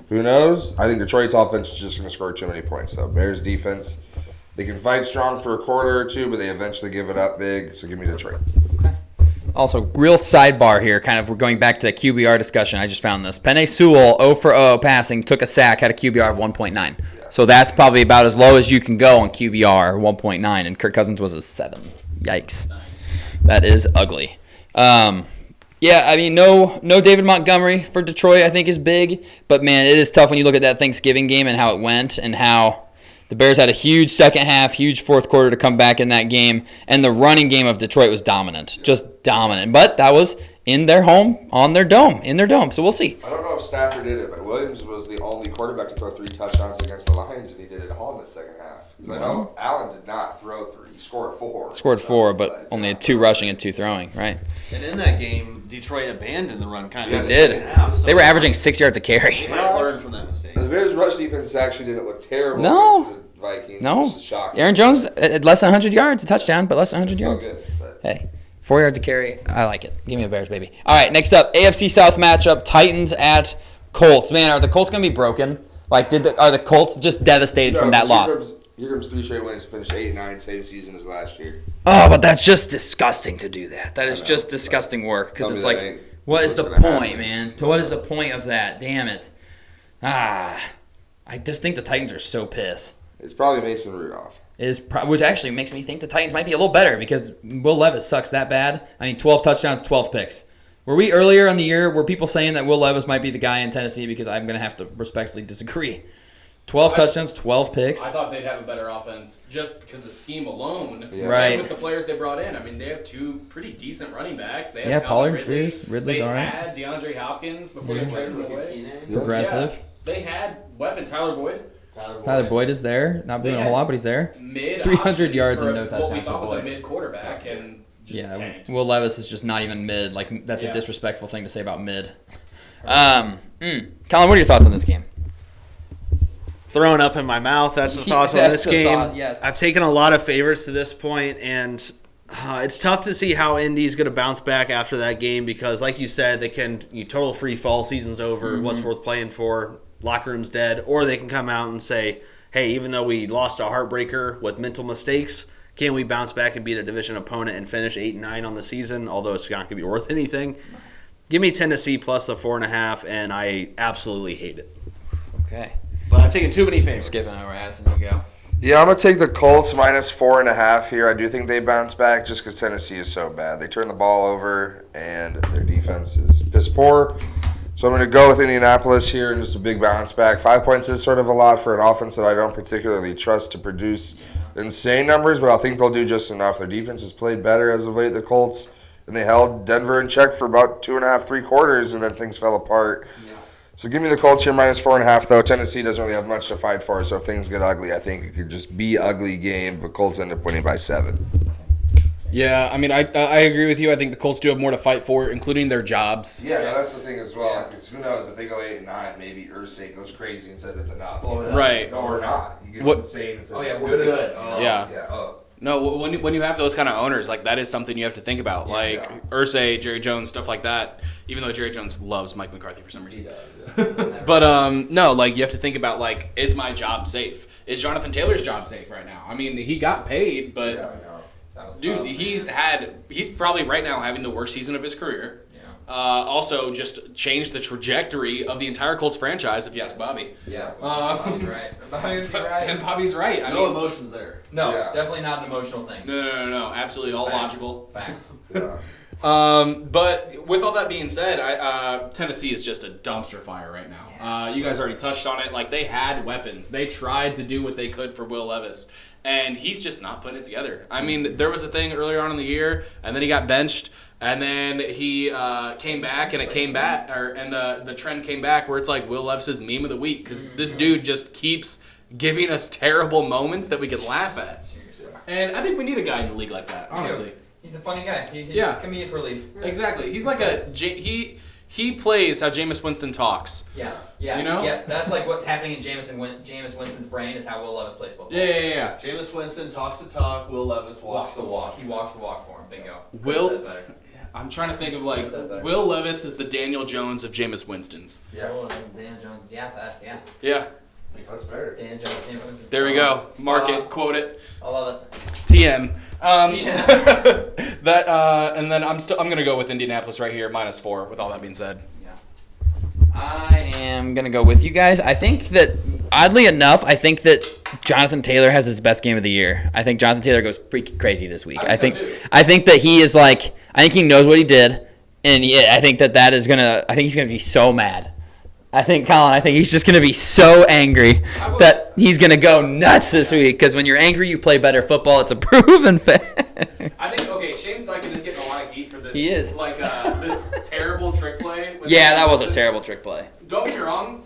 who knows? I think Detroit's offense is just going to score too many points, though. Bears' defense, they can fight strong for a quarter or two, but they eventually give it up big. So give me Detroit. Okay. Also, real sidebar here, kind of we're going back to the QBR discussion. I just found this. Penei Sewell, 0 for 0 passing, took a sack, had a QBR of 1.9. So that's probably about as low as you can go on QBR, 1.9, and Kirk Cousins was a 7. Yikes. That is ugly. Yeah, I mean, no David Montgomery for Detroit I think is big, but, man, it is tough when you look at that Thanksgiving game and how it went and how the Bears had a huge second half, huge fourth quarter to come back in that game, and the running game of Detroit was dominant, just dominant. But that was in their home, on their dome, in their dome. So we'll see. I don't know if Stafford did it, but Williams was the only quarterback to throw 3 touchdowns against the Lions, and he did it all in the second half. Because I know Allen did not throw 3. He scored 4. Scored 4, but only had 2 rushing and 2 throwing, right? And in that game, Detroit abandoned the run kind of. They did. They were averaging 6 yards a carry. They might learn from that mistake. The Bears' rush defense actually didn't look terrible No. against the Vikings. No. Which is shocking. Aaron Jones, less than 100 yards, a touchdown, but less than 100 yards. Still good, but Hey, 4 yards to carry. I like it. Give me the Bears, baby. All right, next up, AFC South matchup, Titans at Colts. Man, are the Colts going to be broken? Like, are the Colts just devastated from that loss? Here comes Detroit Williams to finish 8-9, same season as last year. Oh, but that's just disgusting to do that. That is know, just disgusting work because tell me it's that like, ain't what is the what's gonna point, happen. man? What is the point of that? Damn it. I just think the Titans are so pissed. It's probably Mason Rudolph. Which actually makes me think the Titans might be a little better because Will Levis sucks that bad. I mean, 12 touchdowns, 12 picks. Were we earlier in the year, were people saying that Will Levis might be the guy in Tennessee? Because I'm going to have to respectfully disagree. 12 touchdowns, 12 picks. I thought they'd have a better offense just because the scheme alone. Yeah. Right. With the players they brought in. I mean, they have 2 pretty decent running backs. They have Yeah, Calvin Pollard, Ridley. Spears. Ridley's they all right. had DeAndre Hopkins before they traded him away. Progressive. Yeah, they had weapon Tyler Boyd. Tyler Boyd is there. Not doing a whole lot, but he's there. Mid 300 yards for and no What touchdowns we for thought was a Boyd. mid quarterback and just Yeah, tanked. Will Levis is just not even mid. Like, that's a Yeah. disrespectful thing to say about mid. Colin, what are your thoughts on this game? Throwing up in my mouth. That's the thoughts on That's this the game. thought, yes. I've taken a lot of favorites to this point, and it's tough to see how Indy's going to bounce back after that game because, like you said, they can total free fall. Season's over. What's worth playing for? Locker room's dead. Or they can come out and say, hey, even though we lost a heartbreaker with mental mistakes, can we bounce back and beat a division opponent and finish 8-9 on the season, although it's not going to be worth anything? Give me Tennessee plus the 4.5, and I absolutely hate it. Okay. But I've taken too many favorites. Skipping over Addison, you go. Yeah, I'm going to take the Colts minus 4.5 here. I do think they bounce back just because Tennessee is so bad. They turn the ball over, and their defense is piss poor. So I'm going to go with Indianapolis here and just a big bounce back. 5 points is sort of a lot for an offense that I don't particularly trust to produce insane numbers, but I think they'll do just enough. Their defense has played better as of late, the Colts, and they held Denver in check for about 2.5, 3 quarters, and then things fell apart. So give me the Colts here minus 4.5, though. Tennessee doesn't really have much to fight for, so if things get ugly, I think it could just be ugly game, but Colts end up winning by 7. Yeah, I mean, I agree with you. I think the Colts do have more to fight for, including their jobs. Yeah, no, that's the thing as well. Because who knows, if they go 8-9, maybe Irsay goes crazy and says it's enough. Right. No, or not. He gets What- insane and says Oh, yeah, it's we're good. enough. Oh. Yeah. Yeah. Oh. No, when you have those kind of owners, like that is something you have to think about. Like yeah. Irsay, Jerry Jones, stuff like that. Even though Jerry Jones loves Mike McCarthy for some reason. He does. But no, like you have to think about like, is my job safe? Is Jonathan Taylor's job safe right now? I mean, he got paid, but Yeah, I know. dude, he's probably right now having the worst season of his career. Also, just changed the trajectory of the entire Colts franchise, if you ask Bobby. Yeah. Bobby's right. Bobby's right. And Bobby's right. I No mean, emotions there. No, Yeah. definitely not an emotional thing. no, absolutely all Facts. logical. Facts. Yeah. But with all that being said, Tennessee is just a dumpster fire right now. You guys already touched on it. Like, they had weapons. They tried to do what they could for Will Levis, and he's just not putting it together. I mean, there was a thing earlier on in the year, and then he got benched, and then he came back, and the trend came back where it's like Will Levis's meme of the week, because this dude just keeps giving us terrible moments that we can laugh at. And I think we need a guy in the league like that, honestly. He's a funny guy. He's comedic relief. Exactly. He's like he plays how Jameis Winston talks. Yeah. You know? Yes, that's like what's happening in Jameis Winston's brain is how Will Levis plays football. Yeah. Jameis Winston talks the talk. Will Levis Walks the walk. He walks the walk for him. Bingo. I'm trying to think of like Will Levis is the Daniel Jones of Jameis Winston's. Yeah. Daniel Jones. Yeah. Yeah. That's fair. Daniel Jones. Jameis Winston. There we go. Mark it. Quote it. I love it. TM. And then I'm gonna go with Indianapolis right here, -4. With all that being said. I am going to go with you guys. I think that, oddly enough, Jonathan Taylor has his best game of the year. I think Jonathan Taylor goes freaking crazy this week. I think that he is I think he knows what he did, and I think he's going to be so mad. I think he's just going to be so angry that he's going to go nuts this week, because when you're angry, you play better football. It's a proven fact. I think, Shane Steichen is getting a lot of heat for this. He is. This terrible trick play. Yeah, that was a terrible trick play. Don't get me wrong.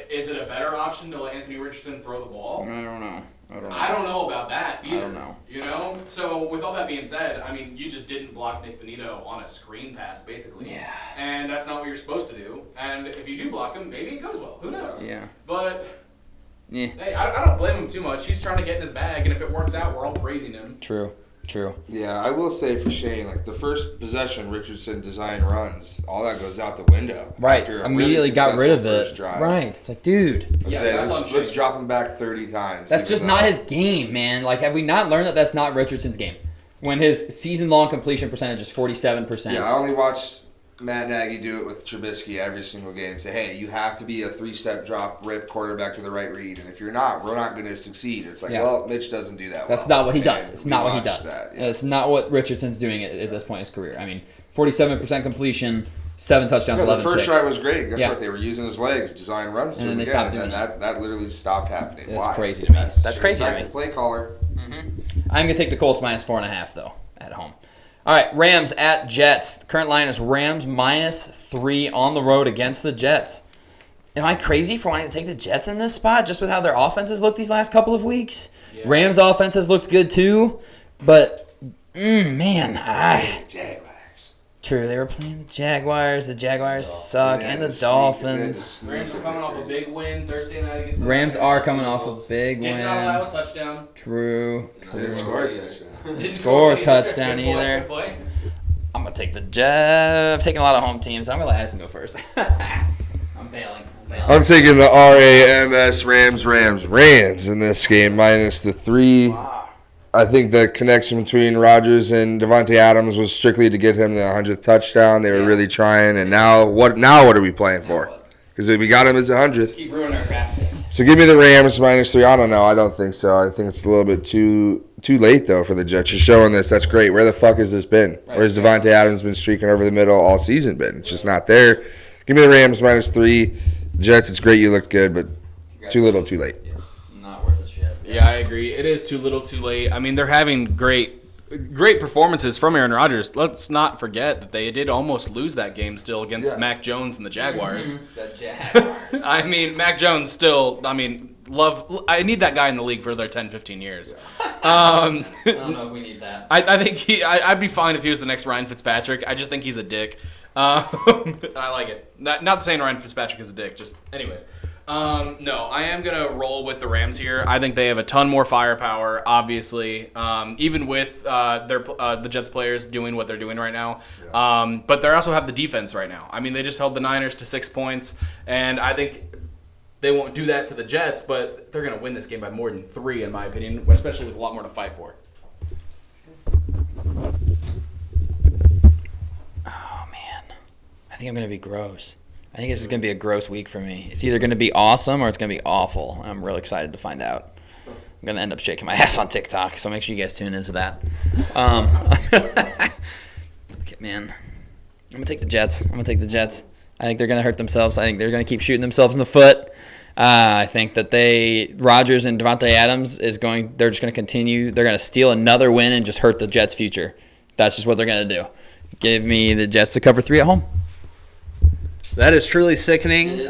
Is it a better option to let Anthony Richardson throw the ball? I don't know. I don't know about that either. I don't know. You know? So, with all that being said, I mean, you just didn't block Nick Bonito on a screen pass, basically. Yeah. And that's not what you're supposed to do. And if you do block him, maybe it goes well. Who knows? Yeah. But, Yeah. hey, I don't blame him too much. He's trying to get in his bag, and if it works out, we're all praising him. True. Yeah, I will say for Shane, the first possession Richardson design runs, all that goes out the window. Right. After a Immediately really got rid of successful it. first drive. Right. It's like, dude. Let's drop him back 30 times. That's just not his game, man. Have we not learned that that's not Richardson's game? When his season-long completion percentage is 47%. Yeah, I only watched Matt Nagy do it with Trubisky every single game. Say, hey, you have to be a 3-step drop, rip quarterback to the right read, and if you're not, we're not going to succeed. It's well, Mitch doesn't do that. That's not what he does. It's not what he does. It's not what Richardson's doing at this point in his career. I mean, 47% completion, 7 touchdowns, 11 picks. The first picks. drive was great. Guess what? They were using his legs, design runs to and then him they again, stopped doing and that literally stopped happening. That's Why? crazy to me. That's crazy to me. Play caller. I'm going to take the Colts -4.5, though, at home. All right, Rams at Jets. The current line is Rams -3 on the road against the Jets. Am I crazy for wanting to take the Jets in this spot just with how their offenses looked these last couple of weeks? Yeah. Rams' offense has looked good too, but, Jaguars. True, they were playing the Jaguars. The Jaguars suck, and the Dolphins. Rams are coming off a big win Thursday night against the Rams are coming off a big win. Did not allow a touchdown. True. Didn't score a touchdown. Didn't score a touchdown either. I'm going to take the Jets. I've taken a lot of home teams. I'm going to let Addison go first. I'm bailing. I'm taking the RAMS Rams in this game -3. Wow. I think the connection between Rodgers and Devontae Adams was strictly to get him the 100th touchdown. They were really trying, and now what are we playing for? Because we got him as 100th. Keep ruining our draft. So give me the Rams -3. I don't know. I don't think so. I think it's a little bit too late, though, for the Jets. You're showing this. That's great. Where the fuck has this been? Right. Where's Devontae Adams been streaking over the middle all season been? It's just not there. Give me the Rams -3. Jets, it's great. You look good, but too little, too late. Yeah. Not worth the shit. Yeah, I agree. It is too little, too late. I mean, they're having great performances from Aaron Rodgers. Let's not forget that they did almost lose that game still against Mac Jones and the Jaguars. The Jaguars. I mean, Mac Jones still, I need that guy in the league for another 10, 15 years. I don't know if we need that. I think I'd be fine if he was the next Ryan Fitzpatrick. I just think he's a dick. I like it. Not saying Ryan Fitzpatrick is a dick, just anyways. No, I am going to roll with the Rams here. I think they have a ton more firepower, obviously, even with the Jets players doing what they're doing right now. Yeah. But they also have the defense right now. I mean, they just held the Niners to 6 points, and I think they won't do that to the Jets, but they're going to win this game by more than 3, in my opinion, especially with a lot more to fight for. Oh, man. I think I'm going to be gross. I think this is going to be a gross week for me. It's either going to be awesome or it's going to be awful. And I'm really excited to find out. I'm going to end up shaking my ass on TikTok, so make sure you guys tune into that. man. I'm going to take the Jets. I think they're going to hurt themselves. I think they're going to keep shooting themselves in the foot. I think that Rodgers and Devontae Adams they're just going to continue. They're going to steal another win and just hurt the Jets' future. That's just what they're going to do. Give me the Jets to cover 3 at home. That is truly sickening.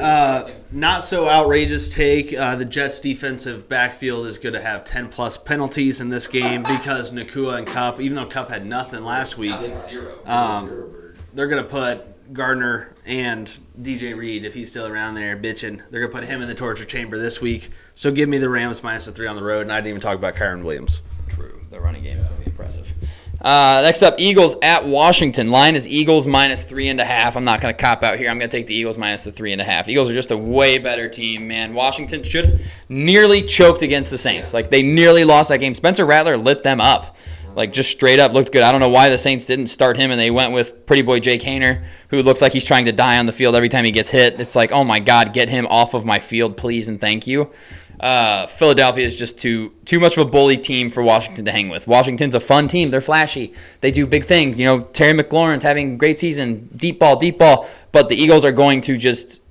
Not so outrageous take. The Jets' defensive backfield is going to have 10-plus penalties in this game because Nacua and Kupp, even though Kupp had nothing last week, they're going to put Gardner and DJ Reed, if he's still around there, bitching. They're going to put him in the torture chamber this week. So give me the Rams minus the 3 on the road, and I didn't even talk about Kyron Williams. True. The running game is going to be impressive. Next up, Eagles at Washington. Line is Eagles minus 3.5. I'm not going to cop out here. I'm going to take the Eagles minus the 3.5. Eagles are just a way better team, man. Washington should nearly choked against the Saints. Like, they nearly lost that game. Spencer Rattler lit them up. Like, just straight up looked good. I don't know why the Saints didn't start him, and they went with pretty boy Jake Haener, who looks like he's trying to die on the field every time he gets hit. It's like, oh, my God, get him off of my field, please, and thank you. Philadelphia is just too much of a bully team for Washington to hang with. Washington's a fun team. They're flashy. They do big things. You know, Terry McLaurin's having a great season. Deep ball. But the Eagles are going to just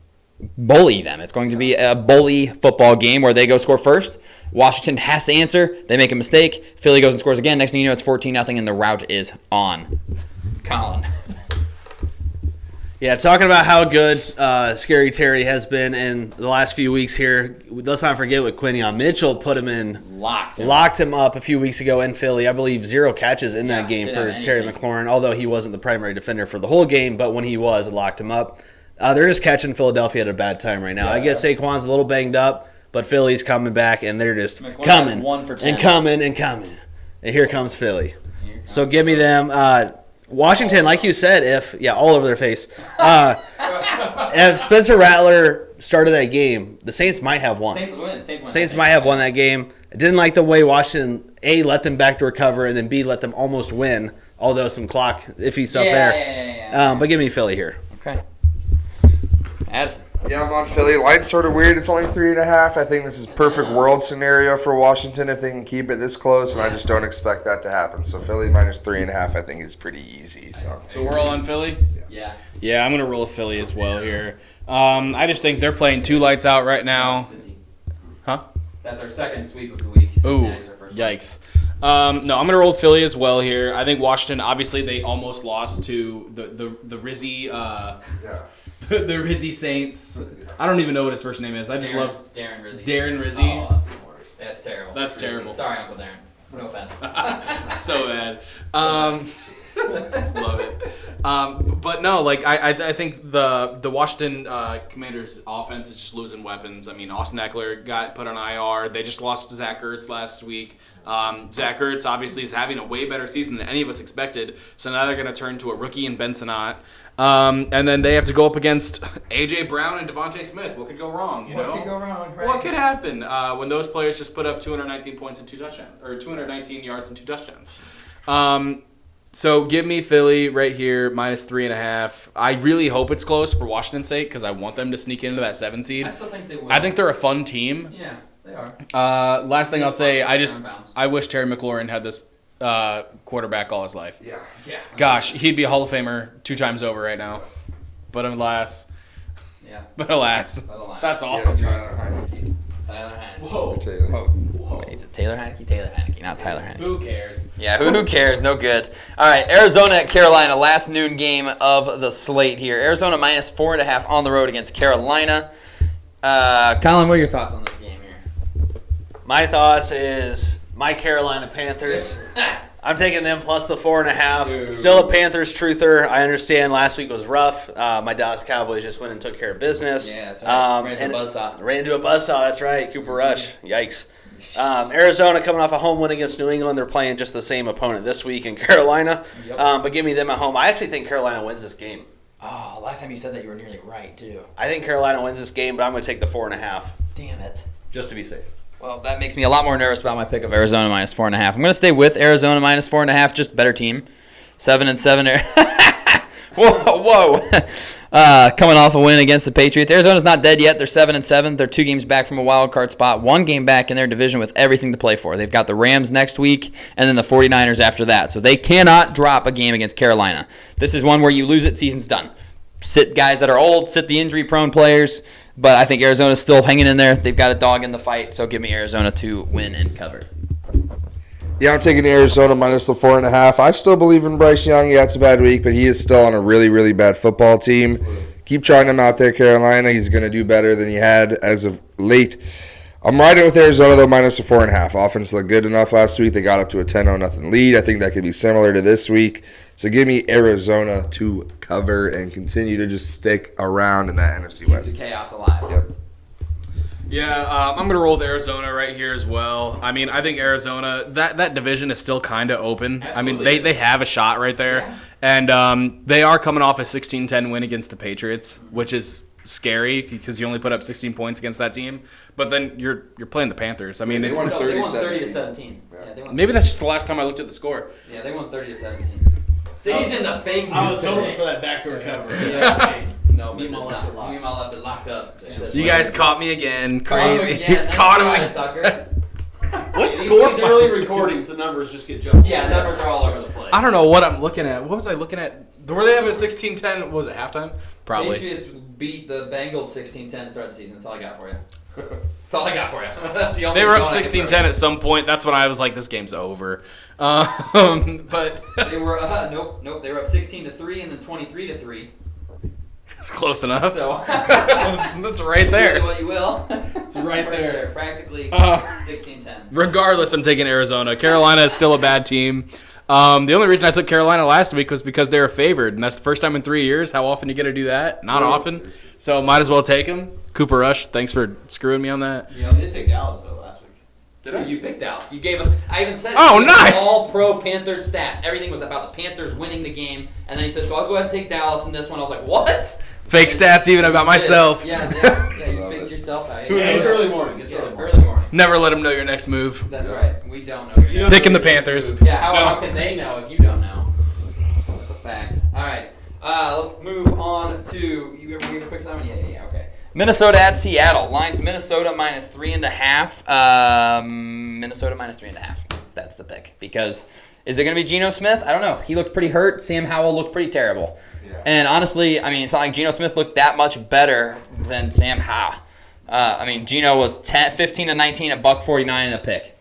bully them. It's going to be a bully football game where they go score first. Washington has to answer. They make a mistake. Philly goes and scores again. Next thing you know, it's 14-0, and the route is on. Colin. Yeah, talking about how good Scary Terry has been in the last few weeks here. Let's not forget what Quinion Mitchell put him in. Locked him up a few weeks ago in Philly. I believe 0 catches in that game for Terry McLaurin, although he wasn't the primary defender for the whole game. But when he was, it locked him up. They're just catching Philadelphia at a bad time right now. I guess Saquon's a little banged up, but Philly's coming back, and they're just coming and coming and coming. And here comes Philly. So give me them. Washington, like you said, all over their face. If Spencer Rattler started that game, the Saints might have won. Saints might have won that game. I didn't like the way Washington, A, let them backdoor cover, and then B, let them almost win, although some clock iffy stuff there. But give me Philly here. Okay. Addison. Yeah, I'm on Philly. Line's sort of weird. It's only 3.5. I think this is perfect world scenario for Washington if they can keep it this close, and I just don't expect that to happen. So Philly minus 3.5, I think, is pretty easy. So we're all on Philly? Yeah. Yeah, I'm going to roll Philly as well here. I just think they're playing 2 lights out right now. Huh? That's our second sweep of the week. Ooh, yikes. No, I'm going to roll Philly as well here. I think Washington, obviously, they almost lost to the Rizzy the Rizzy Saints. I don't even know what his first name is. I just love Darren Rizzy. Darren Rizzy. Oh, that's terrible. That's terrible. Sorry, Uncle Darren. No offense. So bad. Love it. But no, like I think the Washington Commanders offense is just losing weapons. I mean, Austin Eckler got put on IR. They just lost to Zach Ertz last week. Zach Ertz obviously is having a way better season than any of us expected. So now they're going to turn to a rookie in Ben Sinnott. And then they have to go up against A.J. Brown and Devontae Smith. What could go wrong? What could go wrong? Right? What could happen when those players just put up 219 points and 2 touchdowns, or 219 yards and 2 touchdowns? So give me Philly right here, minus 3.5. I really hope it's close for Washington's sake because I want them to sneak into that 7 seed. I still think they will. I think they're a fun team. Yeah, they are. Last thing I'll say, I wish Terry McLaurin had this quarterback all his life. Yeah. Gosh, he'd be a Hall of Famer 2 times over right now. But alas. Yeah. But alas. That's all. Yeah, Tyler Heineke. Tyler Heineke. Whoa. Wait, is it Taylor Heineke? Taylor Heineke, not Tyler Heineke. Who cares? Yeah, who cares? No good. All right, Arizona at Carolina, last noon game of the slate here. Arizona minus 4.5 on the road against Carolina. Colin, what are your thoughts on this game here? My thoughts is my Carolina Panthers. I'm taking them plus the 4.5. Still a Panthers truther. I understand last week was rough. My Dallas Cowboys just went and took care of business. Yeah, that's right. Ran into a buzzsaw. Ran into a buzzsaw, that's right. Cooper Rush. Yikes. Arizona coming off a home win against New England. They're playing just the same opponent this week in Carolina. Yep. But give me them at home. I actually think Carolina wins this game. Oh, last time you said that you were nearly right, too. I think Carolina wins this game, but I'm going to take the 4.5. Damn it. Just to be safe. Well, that makes me a lot more nervous about my pick of Arizona minus 4.5. I'm going to stay with Arizona minus 4.5, just better team. 7-7. Whoa. coming off a win against the Patriots. Arizona's not dead yet. They're 7-7. They're 2 games back from a wild card spot, 1 game back in their division with everything to play for. They've got the Rams next week and then the 49ers after that. So they cannot drop a game against Carolina. This is one where you lose it, season's done. Sit guys that are old, sit the injury-prone players. But I think Arizona's still hanging in there. They've got a dog in the fight, so give me Arizona to win and cover. Yeah, I'm taking Arizona minus the 4.5. I still believe in Bryce Young. Yeah, it's a bad week, but he is still on a really, really bad football team. Keep trying him out there, Carolina. He's going to do better than he had as of late. I'm riding with Arizona, though, minus the 4.5. Offense looked good enough last week. They got up to a 10-0 lead. I think that could be similar to this week. So give me Arizona to cover and continue to just stick around in that NFC Keep West. the chaos alive. Yep. Yeah, I'm going to roll with Arizona right here as well. I mean, I think Arizona, that division is still kind of open. I mean, Absolutely. they have a shot right there. Yeah. And they are coming off a 16-10 win against the Patriots, which is scary because you only put up 16 points against that team. But then you're playing the Panthers. I mean, They it's won No, they won 30-17. 30-17. Yeah, they won. maybe that's just the last time I looked at the score. Yeah, they won 30-17. Sage in the fake news. I was hoping today. for that backdoor cover. Yeah. No, we Meemaw left it locked. Meemaw left it locked up. You guys caught me again. Caught him Crazy. again. Nice Caught try, him. sucker. What These score? early recordings, the numbers just get jumped. Yeah, numbers are all over the place. I don't know what I'm looking at. What was I looking at? Were they having a 16-10? What was it, halftime? Probably. Patriots beat the Bengals 16-10 start the season. That's all I got for you. That's all I got for you. That's the only They were up one I can 16-10 throw. at some point. That's when I was like, this game's over. But They were nope. They were up 16-3 and then 23-3. it's close enough. So That's right do there. what you will. It's right there. Practically Uh, 16-10. Regardless, I'm taking Arizona. Carolina is still a bad team. The only reason I took Carolina last week was because they were favored, and that's the first time in 3 years. How often you get to do that? Not often. So might as well take them. Cooper Rush, thanks for screwing me on that. You know, they did take Dallas though last week. Did I? You picked Dallas. You gave us. I even said. Oh, you gave us nice. All pro Panthers stats. Everything was about the Panthers winning the game, and then you said, "So I'll go ahead and take Dallas in this one." I was like, "What?" Fake stats even about myself. Yeah. You Love faked it. yourself out. Who Yeah, it's knows? early morning. It's Yeah, early morning. early morning. Never let them know your next move. That's right. We don't know. You Your don't next Picking the know your Panthers. next Yeah, how No. can they know if you don't know? That's a fact. All right, let's move on to you. Ever give a quick time? Yeah. Okay. Minnesota at Seattle. Lines Minnesota minus 3.5. Minnesota minus 3.5. That's the pick. Because is it going to be Geno Smith? I don't know. He looked pretty hurt. Sam Howell looked pretty terrible. Yeah. And honestly, I mean, it's not like Geno Smith looked that much better than Sam Howell. I mean, Geno was 15-19 at $149 and a pick.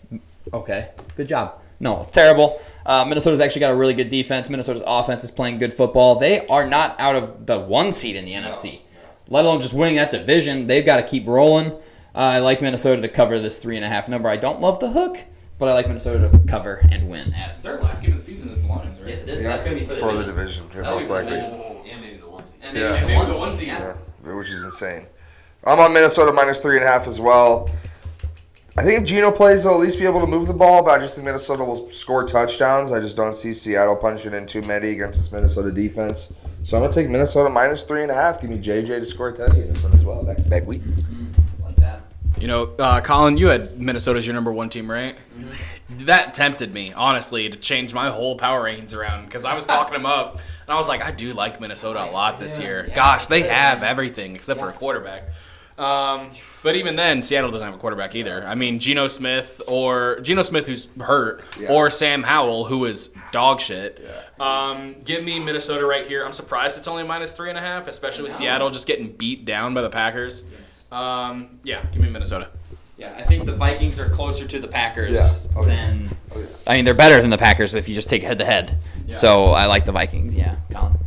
Okay, good job. No, it's terrible. Minnesota's actually got a really good defense. Minnesota's offense is playing good football. They are not out of the 1 seed in the NFC, let alone just winning that division. They've got to keep rolling. I like Minnesota to cover this 3.5 number. I don't love the hook, but I like Minnesota to cover and win. Addison. Their last game of the season is the Lions, right? Yes, it is. Yeah, That's going to be for the division, That'll most be likely. And maybe the one seed. And Yeah. maybe Maybe the the 1 1 seed. Yeah. Yeah, which is insane. I'm on Minnesota minus 3.5 as well. I think if Geno plays, they'll at least be able to move the ball, but I just think Minnesota will score touchdowns. I just don't see Seattle punching in too many against this Minnesota defense. So I'm going to take Minnesota minus 3.5. Give me JJ to score a touchdown in this one as well. Back weeks. Like that. You know, Colin, you had Minnesota as your number 1 team, right? That tempted me, honestly, to change my whole power rankings around because I was talking them up, and I was like, I do like Minnesota a lot this year. Yeah. Gosh, they have everything except for a quarterback. But even then, Seattle doesn't have a quarterback either. I mean, Geno Smith, who's hurt, Yeah. or Sam Howell, who is dog shit. Give me Minnesota right here. I'm surprised it's only minus 3.5, especially with Seattle just getting beat down by the Packers. Yeah, give me Minnesota. Yeah, I think the Vikings are closer to the Packers Yeah. Okay. than. Oh, yeah. I mean, they're better than the Packers if you just take head-to-head. So I like the Vikings. Yeah, Colin.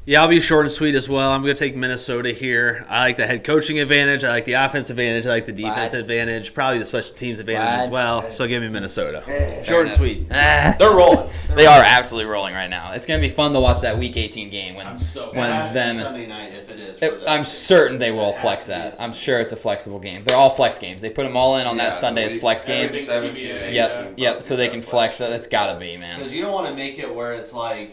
Yeah, I'll be short and sweet as well. I'm going to take Minnesota here. I like the head coaching advantage. I like the offensive advantage. I like the defense advantage. Probably the special teams advantage as Glad. well. So give me Minnesota. Short and sweet. They're They're rolling. They are absolutely rolling right now. It's going to be fun to watch that Week 18 game when I'm so when It has to be then Sunday night if it is. For the I'm six. certain they will It has flex to be that. a I'm sure it's a flexible game. They're all flex games. They put them all in on Yeah, that Sunday as flex games. Everything's TBA. Yep. So they can flex. That's got to be, man. Because you don't want to make it where it's like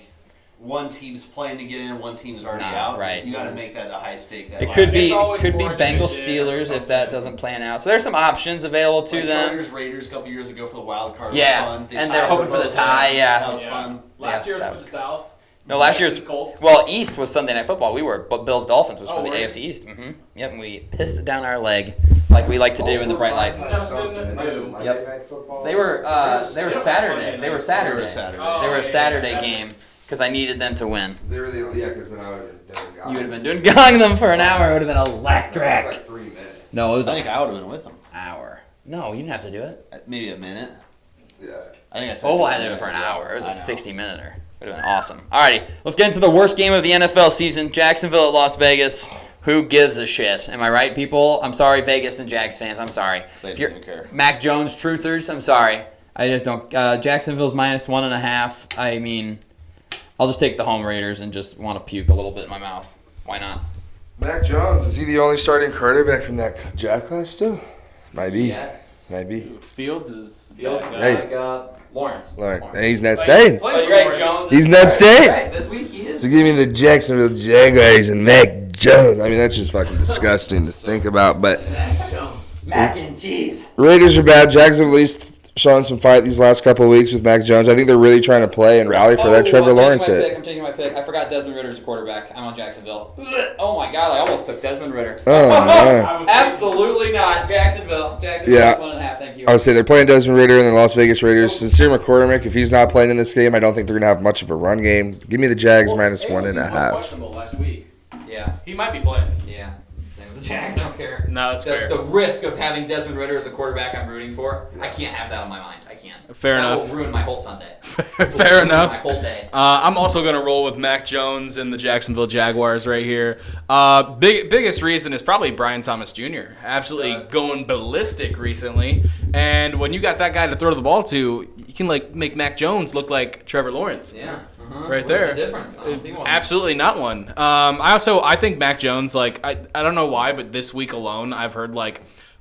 one team's playing to get in, one team's already Nah, out. right. You got to make that a high stake. That It last could game. be It's always for a Bengals division or Steelers if something. that doesn't plan out. So there's some options available to Like them. Chargers Raiders a couple years ago for the wild card. Yeah, was fun. and they're hoping for the tie, yeah. That was Yeah. fun. Last Yeah, year was that for was the South. No, last year's Colts? East was Sunday Night Football. We were, but Bills Dolphins was for the really? AFC East. Yep, and we pissed it down our leg like we like to do in the bright lights. Yep. They were Saturday. They were Saturday. They were a Saturday game because I needed them to win. Because then I would have You would have been doing gong them for an hour. It would have been electric. like 3 minutes. No, it was I an think I would have been with them. hour. No, you didn't have to do it. Maybe a minute. Yeah. I think I said. Oh, I did it for an hour. It was I a know. 60-minute. Would have been awesome. Alrighty, let's get into the worst game of the NFL season. Jacksonville at Las Vegas. Who gives a shit? Am I right, people? I'm sorry, Vegas and Jags fans. I'm sorry. They If you're don't care. Mac Jones truthers, I'm sorry. I just don't. Jacksonville's -1.5. I mean, I'll just take the home Raiders and just want to puke a little bit in my mouth. Why not? Mac Jones, is he the only starting quarterback from that draft class still? Might be. Yes. Might be. Fields is. Hey. Lawrence. Lauren. And he's not staying. But you're right, Jones. He's not staying. Right, this week he is. So give me the Jacksonville Jaguars and Mac Jones. I mean, that's just fucking disgusting to think about. But Mac Jones. Mac and cheese. Raiders are bad. Jacksonville at least showing some fight these last couple of weeks with Mac Jones. I think they're really trying to play and rally for that Trevor Lawrence hit. I'm taking my pick. I forgot Desmond Ritter's a quarterback. I'm on Jacksonville. Oh my god, I almost took Desmond Ritter. Oh, man. Absolutely not. Jacksonville. Jacksonville Yeah. +1.5. Thank you. I would say they're playing Desmond Ridder and the Las Vegas Raiders. Sincere McCormick, if he's not playing in this game, I don't think they're going to have much of a run game. Give me the Jags AOC was -1.5. questionable last week. Yeah. He might be playing. Yeah. Same with the Jags. I don't care. No, that's fair. The risk of having Desmond Ritter as the quarterback I'm rooting for, I can't have that on my mind. I can't. Fair that enough. will ruin my whole Sunday. Fair enough. My whole day. I'm also going to roll with Mac Jones and the Jacksonville Jaguars right here. Biggest reason is probably Brian Thomas Jr. Absolutely going ballistic recently. And when you got that guy to throw the ball to, you can make Mac Jones look like Trevor Lawrence. Yeah. Right What's there. the difference? I don't see one. Absolutely not one. I think Mac Jones, I don't know why, but this week alone, I've heard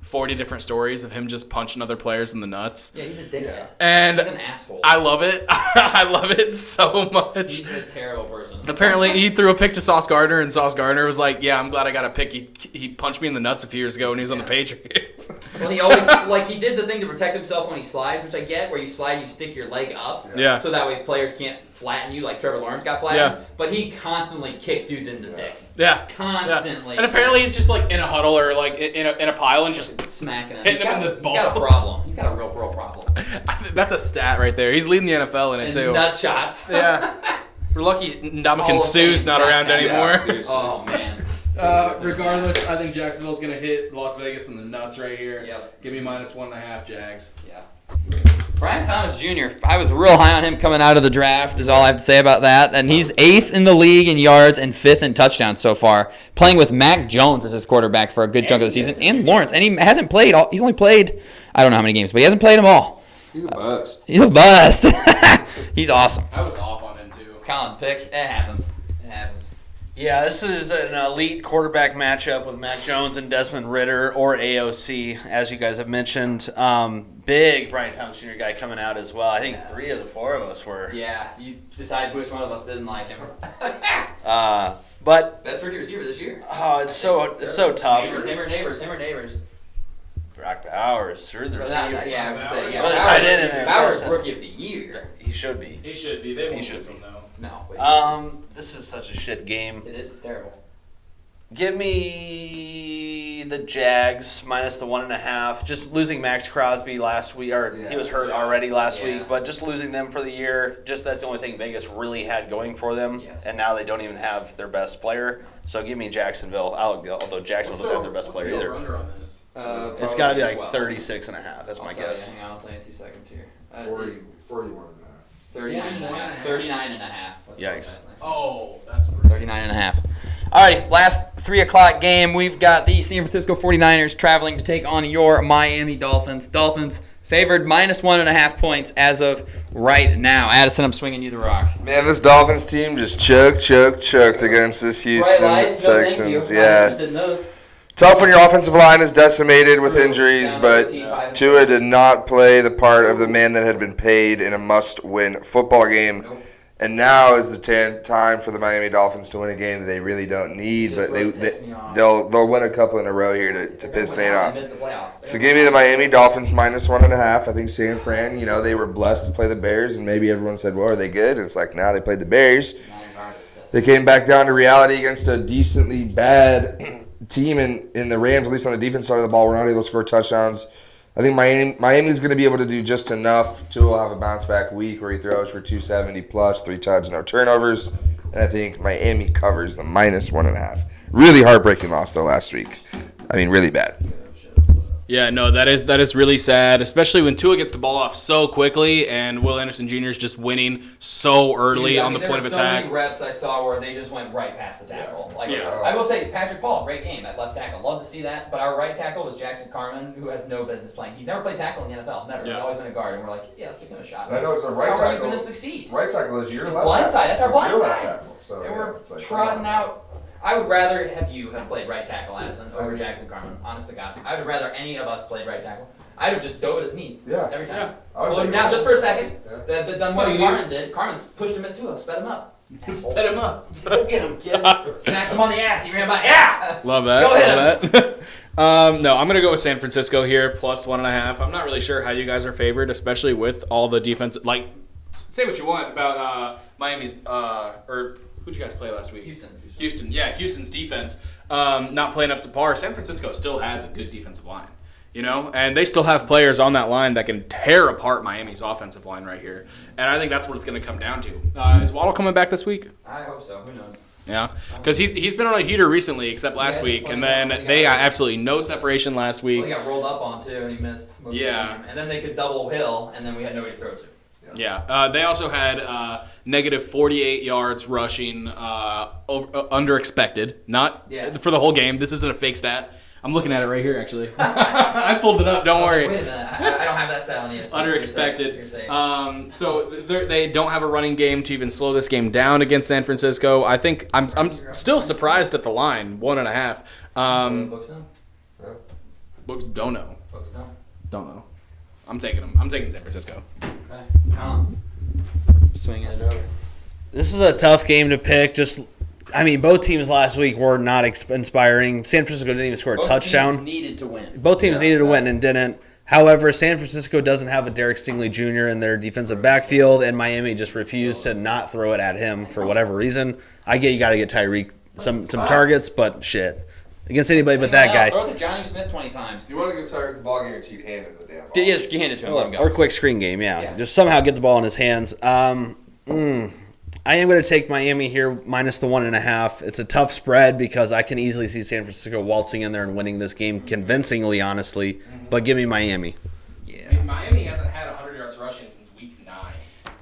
40 different stories of him just punching other players in the nuts. Yeah, he's a dickhead. And He's an asshole. I love it. I love it so much. He's a terrible person. Apparently, he threw a pick to Sauce Gardner, and Sauce Gardner was like, "Yeah, I'm glad I got a pick. He punched me in the nuts a few years ago when he was on the Patriots." Well, he always he did the thing to protect himself when he slides, which I get. Where you slide, you stick your leg up, Yeah. so that way players can't flatten you like Trevor Lawrence got flattened. Yeah. But he constantly kicked dudes in the dick, Yeah. constantly. And apparently, he's just in a huddle or in a pile and just smacking him. hitting him in the He's got a balls. problem. He's got a real problem. That's a stat right there. He's leading the NFL in it And too. nut shots. Yeah. We're lucky Hall Ndamukong of Suh's Fame not around sack anymore. Oh man. Regardless, I think Jacksonville's going to hit Las Vegas in the nuts right here. Yep. Give me -1.5 Jags. Yeah. Brian Thomas Jr. I was real high on him coming out of the draft. Is all I have to say about that. And he's 8th in the league in yards and 5th in touchdowns so far. Playing with Mac Jones as his quarterback for a good chunk of the season, and Lawrence. And he hasn't played all. He's only played I don't know how many games, but he hasn't played them all. He's a bust. He's a bust. He's awesome. I was off on him too. Colin pick. It happens. It happens. Yeah, this is an elite quarterback matchup with Mac Jones and Desmond Ritter or AOC, as you guys have mentioned. Big Brian Thomas Jr. guy coming out as well. I think 3 of the 4 of us were. Yeah, you decide which one of us didn't like him. But Best rookie receiver this year. it's so tough. Him or neighbors. Brock Bowers, through the receivers. Yeah, I was gonna say, yeah. Well, the tight end in there. Bowers Listen, rookie of the year. he should be. He should be. They won't should lose be. him though. No, but This is such a shit game. it is. It's terrible. Give me the Jags minus the 1.5. Just losing Max Crosby last week, or he was hurt already last Yeah. week, but just losing them for the year, that's the only thing Vegas really had going for them. Yes. And now they don't even have their best player. So give me Jacksonville. Although Jacksonville doesn't have their best player either. Under on this. It's got to be like 36.5. That's my guess. Hang on, I'll tell you in 2 seconds here. 41.5. 39 and a half. Yikes. Oh, that's 39 and a half. All right, last 3 o'clock game. We've got the San Francisco 49ers traveling to take on your Miami Dolphins. Dolphins favored minus 1.5 points as of right now. Addison, I'm swinging you the rock. Man, this Dolphins team just choked against this Houston Texans. Yeah. Tough when your offensive line is decimated with injuries, but Tua did not play the part of the man that had been paid in a must-win football game. Nope. And now is the time for the Miami Dolphins to win a game that they really don't need, Just but really pissed me off. they'll win a couple in a row here to piss Nate They off. missed the playoffs. So give me the Miami Dolphins minus 1.5. I think San Fran, they were blessed to play the Bears, and maybe everyone said, well, are they good? And it's like, nah, they played the Bears. Niners are They came back down to reality against a decently bad team in the Rams, at least on the defense side of the ball. We're not able to score touchdowns. I think Miami's going to be able to do just enough. Tua will have a bounce-back week where he throws for 270 plus, 3 touchdowns, no turnovers. And I think Miami covers the -1.5. Really heartbreaking loss, though, last week. I mean, really bad. Yeah, no, that is really sad, especially when Tua gets the ball off so quickly and Will Anderson Jr. is just winning so early on the point of There attack. were so many reps I saw where they just went right past the tackle. Yeah. I will say, Patrick Paul, great game at left tackle. Love to see that. But our right tackle was Jackson Carman, who has no business playing. He's never played tackle in the NFL. Never. Yeah. He's always been a guard. And we're like, yeah, let's give him a shot. I know it's a right How are you tackle. going to succeed? Right tackle is your It's left blind side. That's our It's blind your left side. tackle, so, And yeah, we're it's like, trotting out. I would rather have you have played right tackle, Addison, over Jackson Carman. Honest to God. I would rather any of us played right tackle. I would just dove at his knees Yeah. every time. I would Slow him think down that. just for a second. Yeah. But then what Carman did, Carmen's pushed him at Tua, sped him up. Sped him up. Go get him, kid. Smacked him on the ass. He ran by. Yeah! Love that. Go hit Love that. No, I'm going to go with San Francisco here, +1.5. I'm not really sure how you guys are favored, especially with all the defense. Like, say what you want about Miami's, or who'd you guys play last week? Houston. Yeah, Houston's defense not playing up to par. San Francisco still has a good defensive line. You know, and they still have players on that line that can tear apart Miami's offensive line right here. And I think that's what it's going to come down to. Is Waddle coming back this week? I hope so. Who knows? Yeah, because he's been on a heater recently, except last week, and then they got absolutely no separation last Well, he week. got rolled up on too, and he missed most Yeah. of the game. And then they could double Hill, and then we had nobody to throw to. Yeah, they also had negative 48 yards rushing under expected, not for the whole game. This isn't a fake stat. I'm looking at it right here, actually. I pulled it up. Don't worry. Wait a minute, I don't have that stat on the ESPN. Under expected. You're saying. So they don't have a running game to even slow this game down against San Francisco. I think I'm still surprised at the line, 1.5. Books now? Books don't know. Books now? Don't know. I'm taking them. I'm taking San Francisco. Okay. Swinging it over. This is a tough game to pick. Both teams last week were not inspiring. San Francisco didn't even score a touchdown. Needed to win. Both teams needed to win and didn't. However, San Francisco doesn't have a Derek Stingley Jr. in their defensive backfield, and Miami just refused to not throw it at him for whatever reason. I get you got to get Tyreek some targets, but shit. Against anybody but that guy. Throw it to Johnny Smith 20 times. You want to get tired of the ball guaranteed hand into the damn ball. Yes, you hand it to him. Let him go. Or quick screen game, yeah. Yeah. Just somehow get the ball in his hands. I am going to take Miami here minus the 1.5. It's a tough spread because I can easily see San Francisco waltzing in there and winning this game convincingly, honestly. But give me Miami. I mean, Miami hasn't had 100 yards rushing since week 9.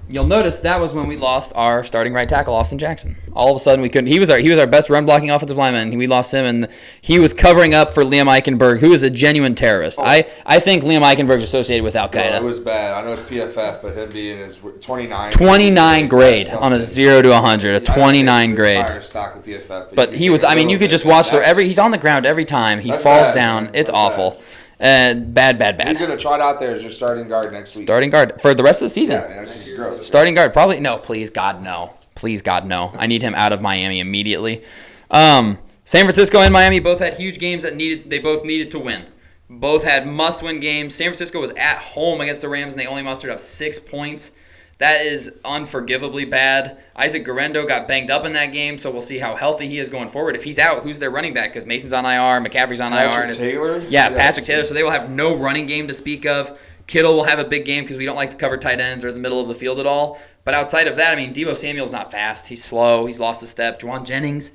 You'll notice that was when we lost our starting right tackle, Austin Jackson. All of a sudden, we couldn't. He was our best run blocking offensive lineman. We lost him, and he was covering up for Liam Eichenberg, who is a genuine terrorist. I think Liam Eichenberg is associated with Al Qaeda. It was bad. I know it's PFF, but him being his 29. 29 grade on a 0 to 100, a 29 grade. Entire stock of PFF, But he was. I mean, you could just watch he's on the ground every time he That's falls bad, down. man. It's That's awful. Bad. He's going to trot out there as your starting guard next week. Starting guard for the rest of the season. Yeah, man, that's just gross. Starting guard, probably no. Please God, no. Please God, no. I need him out of Miami immediately. San Francisco and Miami both had huge games they both needed to win. Both had must-win games. San Francisco was at home against the Rams, and they only mustered up 6 points. That is unforgivably bad. Isaac Guerrero got banged up in that game, so we'll see how healthy he is going forward. If he's out, who's their running back? Because Mason's on IR, McCaffrey's on IR. Patrick Taylor? Yeah, Patrick Taylor. So they will have no running game to speak of. Kittle will have a big game because we don't like to cover tight ends or the middle of the field at all. But outside of that, I mean, Deebo Samuel's not fast. He's slow. He's lost a step. Juwan Jennings.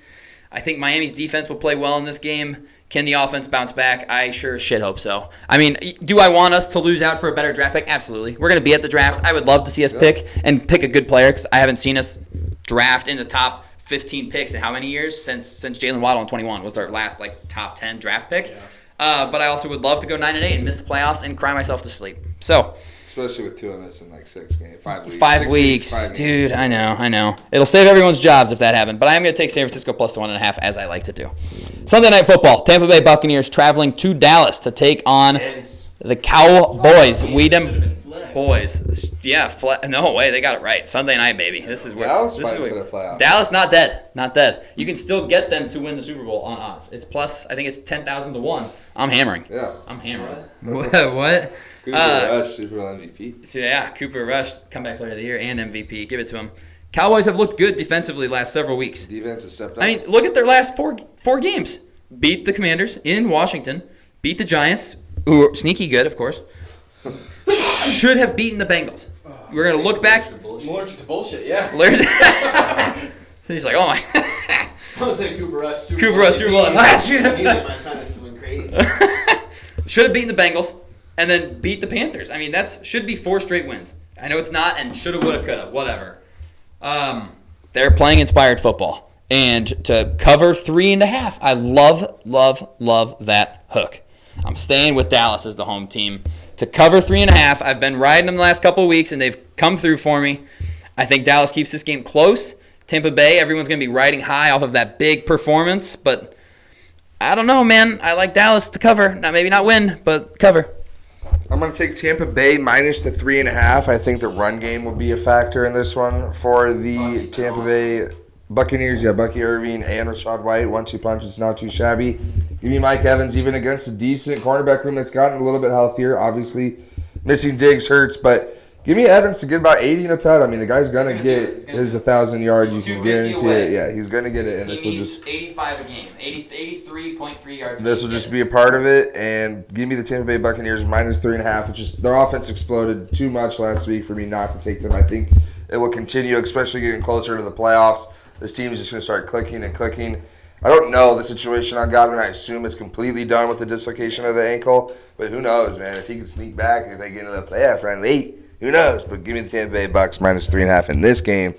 I think Miami's defense will play well in this game. Can the offense bounce back? I sure as shit hope so. I mean, do I want us to lose out for a better draft pick? Absolutely. We're going to be at the draft. I would love to see us pick a good player because I haven't seen us draft in the top 15 picks in how many years? Since Jalen Waddle in 21 was our last top 10 draft pick. But I also would love to go 9-8 and miss the playoffs and cry myself to sleep. So, Especially with 2 of us in 6 games, 5 weeks. 5 6 weeks, 5 dude. games. I know. It'll save everyone's jobs if that happened. But I am going to take San Francisco plus the 1.5 as I like to do. Sunday Night Football. Tampa Bay Buccaneers traveling to Dallas to take on the Cowboys. Boys. Yeah. No way. They got it right. Sunday night, baby. This is where Dallas fighting for the playoffs. Dallas not dead. You can still get them to win the Super Bowl on odds. It's plus. I think it's 10,000 to 1. I'm hammering. Yeah. I'm hammering. What? Cooper Rush, Super Bowl MVP. So yeah, Cooper Rush, comeback player of the year and MVP. Give it to him. Cowboys have looked good defensively last several weeks. Defense has stepped up. I mean, look at their last four games. Beat the Commanders in Washington. Beat the Giants, who are sneaky good, of course. Should have beaten the Bengals. We're going to look back. More to bullshit, yeah. So he's like, oh my. Someone say Cooper Rush. Super Bowl last year. My sinus went crazy. Should have beaten the Bengals and then beat the Panthers. I mean, should be 4 straight wins. I know it's not, and shoulda, woulda, coulda, whatever. They're playing inspired football. And to cover 3.5, I love that hook. I'm staying with Dallas as the home team. To cover 3.5, I've been riding them the last couple of weeks, and they've come through for me. I think Dallas keeps this game close. Tampa Bay, everyone's going to be riding high off of that big performance, but I don't know, man. I like Dallas to cover. Maybe not win, but cover. I'm going to take Tampa Bay minus the 3.5. I think the run game will be a factor in this one for the Tampa Bay Buccaneers. Yeah, Bucky Irving and Rachaad White. 1-2 punch. It's not too shabby. Give me Mike Evans, even against a decent cornerback room that's gotten a little bit healthier. Obviously, missing Diggs hurts, but give me Evans to get about 80 and a touch. I mean, the guy's going to get his 1,000 yards. You can guarantee it. Yeah, he's going to get it. And this will just 85 a game. 83.3 yards. This will just be a part of it. And give me the Tampa Bay Buccaneers minus 3.5. It's just their offense exploded too much last week for me not to take them. I think it will continue, especially getting closer to the playoffs. This team is just going to start clicking and clicking. I don't know the situation on Godwin. I assume it's completely done with the dislocation of the ankle. But who knows, man? If he can sneak back, if they get into the playoff run late, who knows? But give me the Tampa Bay Bucks minus 3.5 in this game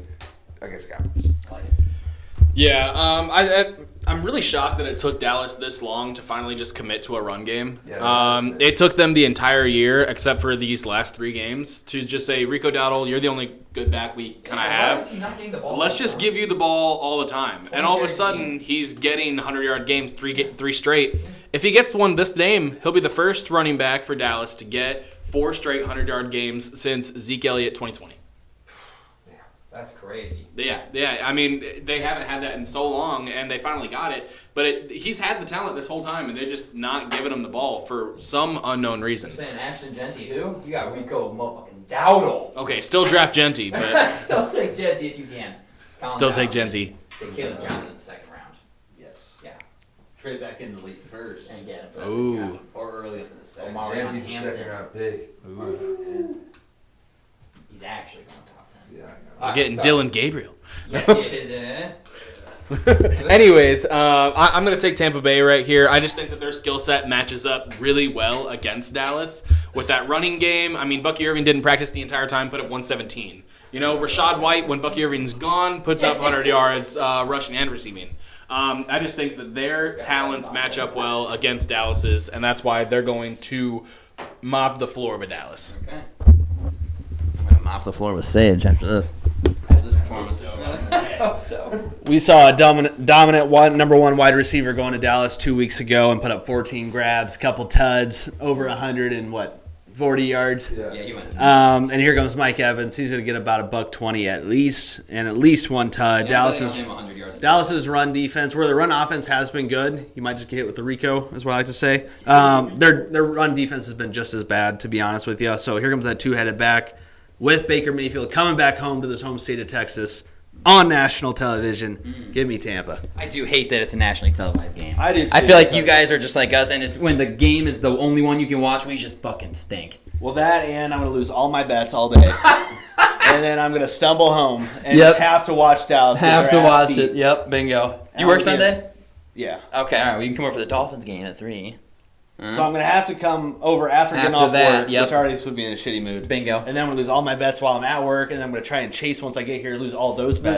against Cowboys. Yeah, I'm really shocked that it took Dallas this long to finally just commit to a run game. It took them the entire year, except for these last 3 games, to just say, Rico Dowdle, you're the only good back we kind of have. Let's just give you the ball all the time. And all of a sudden, he's getting 100-yard games, three straight. If he gets one this game, he'll be the first running back for Dallas to get 4 straight 100-yard games since Zeke Elliott 2020. That's crazy. Yeah. I mean, they haven't had that in so long, and they finally got it. But he's had the talent this whole time, and they're just not giving him the ball for some unknown reason. You're saying Ashton Genty who? You got Rico motherfucking Dowdle. Okay, still draft Genty, but Still take Genty if you can. still take Genty. Take Caleb Johnson in the 2nd round. Yes. Yeah. Trade back in the late first. And get him. Ooh. Or early in the second. Omarion He's a Hampton. second-round pick. He's actually going top 10. Yeah, I know. We're getting Dylan Gabriel. Yeah. Anyways, I'm going to take Tampa Bay right here. I just think that their skill set matches up really well against Dallas with that running game. I mean, Bucky Irving didn't practice the entire time, put up 117. You know, Rachaad White, when Bucky Irving's gone, puts up 100 yards rushing and receiving. I just think that their talents match up well against Dallas's, and that's why they're going to mop the floor with Dallas. Okay. I'm going to mop the floor with Sage after this. This performance. I hope so. We saw a dominant number 1 wide receiver going to Dallas 2 weeks ago and put up 14 grabs, couple tuds, over 140 yards. Yeah, he went. And here comes Mike Evans. He's going to get about $120 at least, and at least 1 tud. Dallas's run defense, where the run offense has been good, you might just get hit with the Rico, is what I like to say. Their run defense has been just as bad, to be honest with you. So here comes that 2-headed back with Baker Mayfield coming back home to this home state of Texas on national television. Give me Tampa. I do hate that it's a nationally televised game. I do, too. I feel like you guys are just like us, and it's when the game is the only one you can watch, we just fucking stink. Well, that and I'm going to lose all my bets all day. And then I'm going to stumble home and have to watch Dallas. Have to watch it. Yep, bingo. Do you work Sunday? Yeah. Okay, all right. We can come over for the Dolphins game at 3. So I'm going to have to come over after getting off that, work, which already would be in a shitty mood. Bingo. And then I'm going to lose all my bets while I'm at work, and then I'm going to try and chase once I get here, lose all those bets.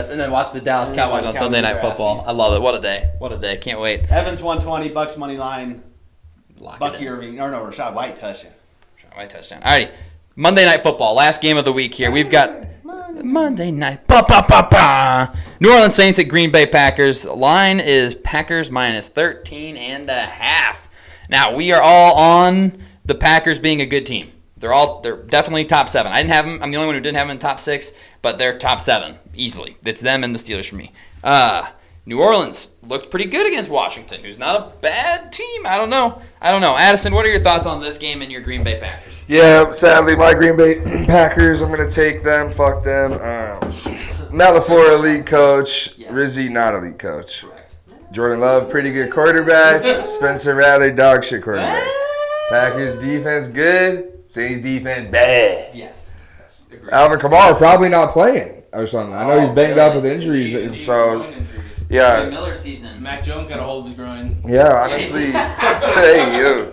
And then watch the Dallas Cowboys on Sunday Night Football. I love it. What a day. What a day. Can't wait. Evans 120, Bucks money line, Lock Bucky Irving, Rachaad White touchdown. Rachaad White touchdown. All right. Monday Night Football. Last game of the week here. We've got Monday Night. New Orleans Saints at Green Bay Packers. Line is Packers minus 13.5. Now, we are all on the Packers being a good team. They're definitely top 7. I didn't have them. I'm the only one who didn't have them in top 6, but they're top 7 easily. It's them and the Steelers for me. New Orleans looked pretty good against Washington, who's not a bad team. I don't know. Addison, what are your thoughts on this game and your Green Bay Packers? Yeah, sadly, my Green Bay Packers, I'm going to take them. Fuck them. Matt LaFleur, elite coach. Yes. Rizzi, not elite coach. Correct. Jordan Love, pretty good quarterback. Spencer Rattler, dog shit quarterback. Packers defense, good. Saints defense, bad. Yes. Agreed. Alvin Kamara probably not playing or something. I know he's banged up with injuries, and so yeah, Miller season. Mac Jones got a hold of his groin. yeah. Honestly, hey you.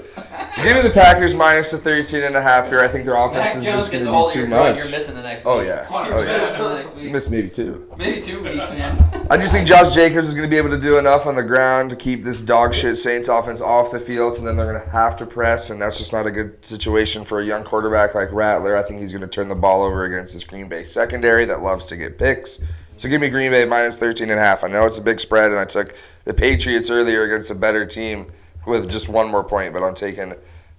Give me the Packers minus the 13.5 here. I think their offense is just going to be too much. You're missing the next Oh week. yeah, 100% oh yeah. the next week. Miss maybe two. Maybe 2 weeks, man. I just think Josh Jacobs is going to be able to do enough on the ground to keep this dog shit Saints offense off the field, and then they're going to have to press, and that's just not a good situation for a young quarterback like Rattler. I think he's going to turn the ball over against this Green Bay secondary that loves to get picks. So give me Green Bay minus 13.5. I know it's a big spread, and I took the Patriots earlier against a better team with just one more point, but I'm taking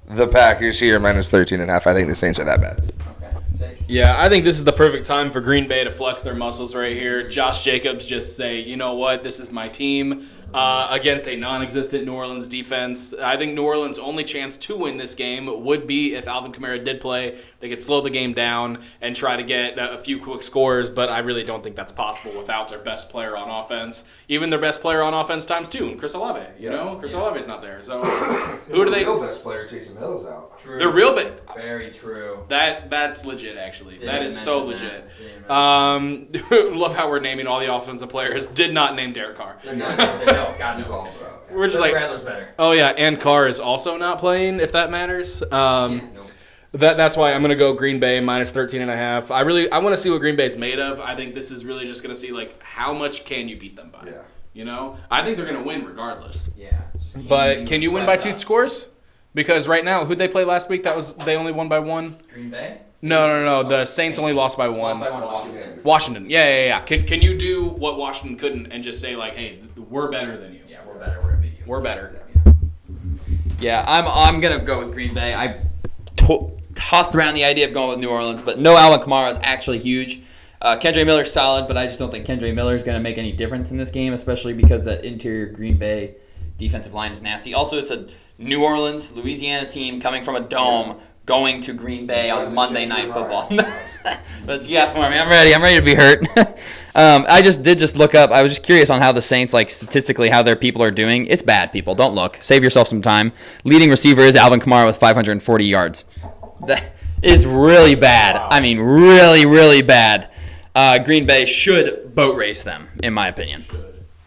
the Packers here minus 13.5. I think the Saints are that bad. Okay. Yeah, I think this is the perfect time for Green Bay to flex their muscles right here. Josh Jacobs just say, you know what, this is my team against a non-existent New Orleans defense. I think New Orleans' only chance to win this game would be if Alvin Kamara did play. They could slow the game down and try to get a few quick scores, but I really don't think that's possible without their best player on offense. Even their best player on offense times 2, and Chris Olave. Chris Olave's not there. So who do they? The real best player, Taysom Hill's out. True. They're real big. Very true. That's legit, actually. Didn't That is so mention legit. that. Didn't mention Love how we're naming all the offensive players. Did not name Derek Carr. No, God He's no. also out. We're just like, Rattler's better. oh yeah, and Carr is also not playing, if that matters. No. That's why I'm gonna go Green Bay minus 13.5. I want to see what Green Bay's made of. I think this is really just gonna see like how much can you beat them by. Yeah. I think they're gonna win regardless. Yeah. But can you win by 2 scores? Because right now, who'd they play last week? They only won by 1. Green Bay? No. The Saints only lost by 1. Lost by 1 to Washington. Washington. Yeah. Can you do what Washington couldn't and just say like, hey, we're better than you? Yeah, we're better. We're gonna beat you. We're better. Yeah, I'm gonna go with Green Bay. I tossed around the idea of going with New Orleans, but no Alvin Kamara is actually huge. Kendre Miller's solid, but I just don't think Kendre Miller is gonna make any difference in this game, especially because that interior Green Bay defensive line is nasty. Also, it's a New Orleans, Louisiana team coming from a dome going to Green Bay on Monday Night Football. But yeah, for me, I'm ready to be hurt. I just look up. I was just curious on how the Saints, like statistically, how their people are doing. It's bad, people. Don't look. Save yourself some time. Leading receiver is Alvin Kamara with 540 yards. That is really bad. I mean, really, really bad. Green Bay should boat race them, in my opinion.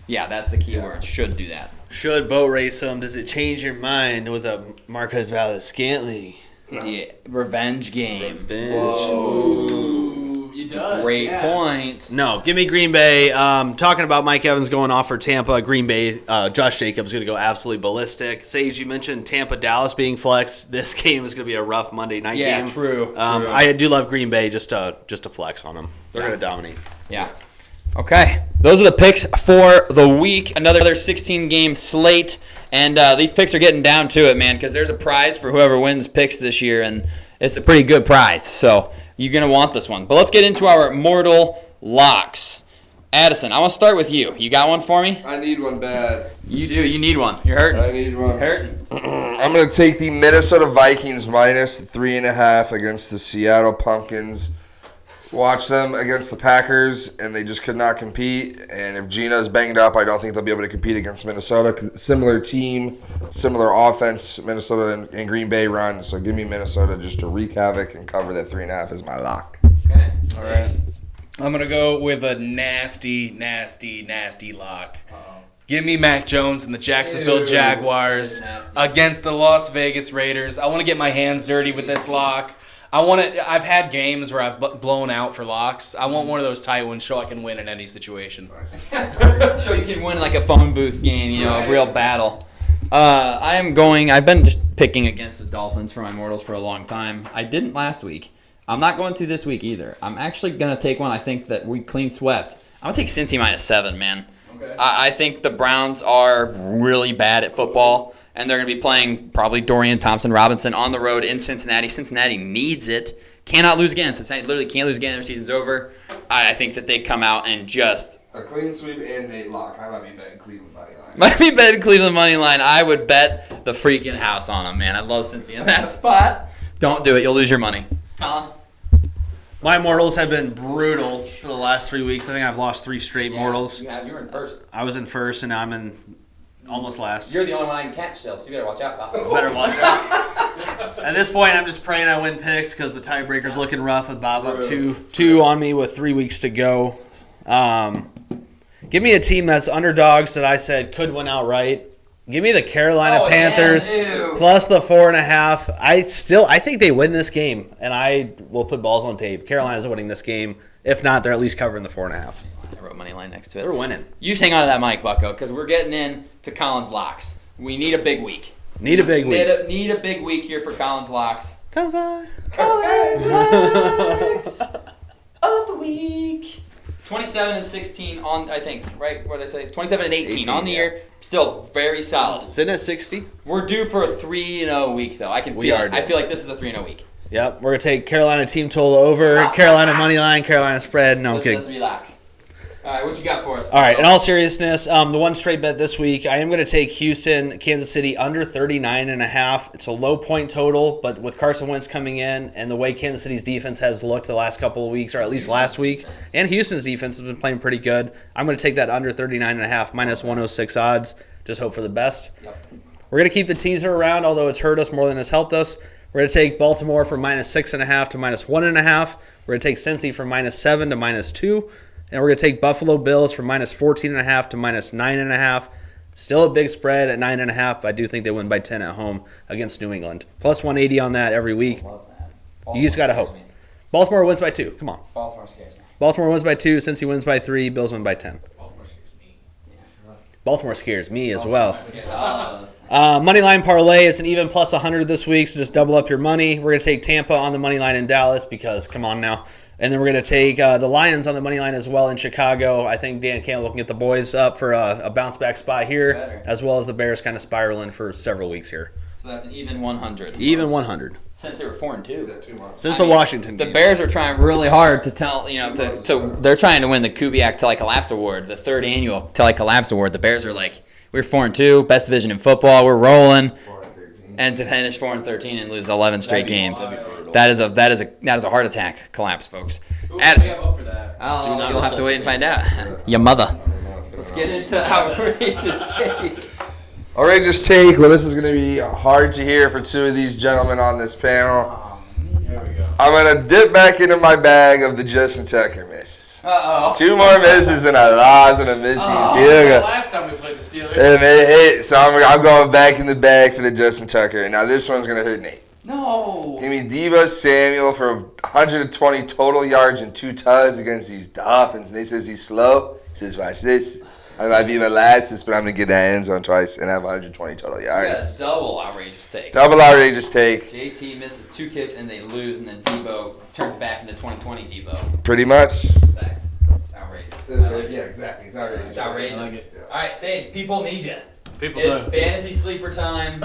Yeah, that's the key word. Should do that. Should boat race them. Does it change your mind with a Marquez Valdes-Scantling? The revenge game. Ooh, you does. Great point. No, give me Green Bay. Talking about Mike Evans going off for Tampa, Green Bay, Josh Jacobs going to go absolutely ballistic. Sage, you mentioned Tampa-Dallas being flexed. This game is going to be a rough Monday night game. Yeah, true. I do love Green Bay just to flex on them. They're going to dominate. Yeah. Okay. Those are the picks for the week. Another 16-game slate. And these picks are getting down to it, man, because there's a prize for whoever wins picks this year, and it's a pretty good prize. So you're going to want this one. But let's get into our mortal locks. Addison, I want to start with you. You got one for me? I need one bad. You do. You need one. You're hurting. I need one. Hurting. I'm going to take the Minnesota Vikings minus 3.5 against the Seattle Pumpkins. Watch them against the Packers, and they just could not compete. And if Gina's banged up, I don't think they'll be able to compete against Minnesota. Similar team, similar offense, Minnesota and Green Bay run. So give me Minnesota just to wreak havoc and cover that 3.5 is my lock. Okay. All right. I'm going to go with a nasty lock. Give me Mac Jones and the Jacksonville Jaguars against the Las Vegas Raiders. I want to get my hands dirty with this lock. I've had games where I've blown out for locks. I want one of those tight ones so I can win in any situation. So you can win like a phone booth game, a real battle. I've been just picking against the Dolphins for my mortals for a long time. I didn't last week. I'm not going to this week either. I'm actually going to take one I think that we clean swept. I'm going to take Cincy minus 7, man. Okay. I think the Browns are really bad at football, and they're going to be playing probably Dorian Thompson-Robinson on the road in Cincinnati. Cincinnati needs it. Cannot lose again. Cincinnati literally can't lose again. Their season's over. I think that they come out and just... A clean sweep and Nate lock. I might be betting Cleveland money line. Might be betting Cleveland money line. I would bet the freaking house on them, man. I love Cincy in that spot. Don't do it. You'll lose your money. Colin? My mortals have been brutal for the last 3 weeks. I think I've lost 3 straight mortals. You were in first. I was in first, and now I'm in almost last. You're the only one I can catch still, so you better watch out, pal. Better watch out. At this point, I'm just praying I win picks because the tiebreaker's looking rough with Bob up 2 on me with 3 weeks to go. Give me a team that's underdogs that I said could win outright. Give me the Carolina Panthers plus the 4.5. I think they win this game, and I will put balls on tape. Carolina's winning this game. If not, they're at least covering the 4.5. I wrote money line next to it. They're winning. You just hang on to that mic, Bucko, because we're getting in to Collins locks. We need a big week. Need a big week. Need a big week here for Collins locks. Collins locks of the week. 27-16 on, I think, right? What did I say? 27-18 on the year. Still very solid. Sitting at 60. We're due for a 3-0 week, though. I can feel it. I feel like this is a 3-0 week. Yep, we're going to take Carolina team total over, Carolina money line, Carolina spread. No, I'm kidding. Let's relax. All right, what you got for us? All right, in all seriousness, the one straight bet this week, I am going to take Houston, Kansas City under 39.5. It's a low point total, but with Carson Wentz coming in and the way Kansas City's defense has looked the last couple of weeks, or at least last week, and Houston's defense has been playing pretty good, I'm going to take that under 39.5, minus 106 odds. Just hope for the best. Yep. We're going to keep the teaser around, although it's hurt us more than it's helped us. We're going to take Baltimore from minus 6.5 to minus 1.5. We're going to take Cincy from minus 7 to minus 2. And we're going to take Buffalo Bills from minus 14.5 to minus 9.5. Still a big spread at 9.5, but I do think they win by 10 at home against New England. Plus 180 on that every week. Love that. You just got to hope. Baltimore wins by 2. Come on. Baltimore scares me. Baltimore wins by 2. Cincy wins by 3. Bills win by 10. Baltimore scares me. Baltimore scares me as well. Well. Money line parlay, it's an even plus 100 this week, so just double up your money. We're going to take Tampa on the money line in Dallas because, come on now. And then we're going to take the Lions on the money line as well in Chicago. I think Dan Campbell can get the boys up for a bounce-back spot here, as well as the Bears kind of spiraling for several weeks here. So that's an even 100. Even 100. Since they were 4-2. Since the Washington The game. Bears are trying really hard to tell, they're trying to win the Kubiak Telly Collapse Award, the 3rd annual Telly Collapse Award. The Bears are like, we're 4-2, best division in football, we're rolling. And to finish 4-13 and lose 11 straight games, that is a heart attack collapse, folks. Addison, up for that. you'll have to wait and find out. Your mother. Let's get into outrageous take. Outrageous take. Well, this is going to be hard to hear for 2 of these gentlemen on this panel. There we go. I'm going to dip back into my bag of the Justin Tucker misses. Uh-oh. 2 more misses and a loss and a missing field goal. Last time we played the Steelers. And they hit, so I'm going back in the bag for the Justin Tucker. Now this one's going to hurt Nate. No. Give me Deebo Samuel for 120 total yards and 2 tugs against these Dolphins. Nate says he's slow. He says, watch this. I might be molasses, but I'm going to get that end zone twice and have 120 total yards. That's double outrageous take. Double outrageous take. JT misses 2 kicks and they lose, and then Debo turns back into 2020 Debo. Pretty much. Respect. It's outrageous. I like it. Yeah, exactly. It's outrageous. It's outrageous. All right, Sage, people need you. People It's do. fantasy sleeper time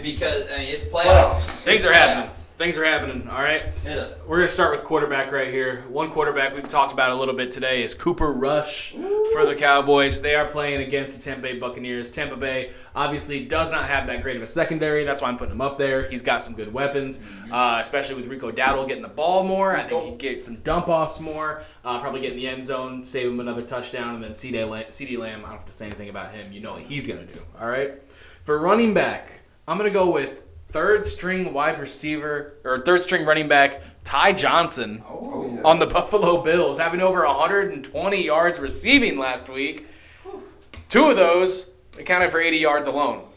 because it's playoffs. Things are happening. Things are happening, all right? Hit us. We're going to start with quarterback right here. One quarterback we've talked about a little bit today is Cooper Rush for the Cowboys. They are playing against the Tampa Bay Buccaneers. Tampa Bay obviously does not have that great of a secondary. That's why I'm putting him up there. He's got some good weapons, especially with Rico Dowdle getting the ball more. I think he gets some dump-offs more, probably get in the end zone, save him another touchdown, and then CeeDee Lamb, I don't have to say anything about him. You know what he's going to do, all right? For running back, I'm going to go with third-string running back Ty Johnson on the Buffalo Bills, having over 120 yards receiving last week. 2 of those accounted for 80 yards alone.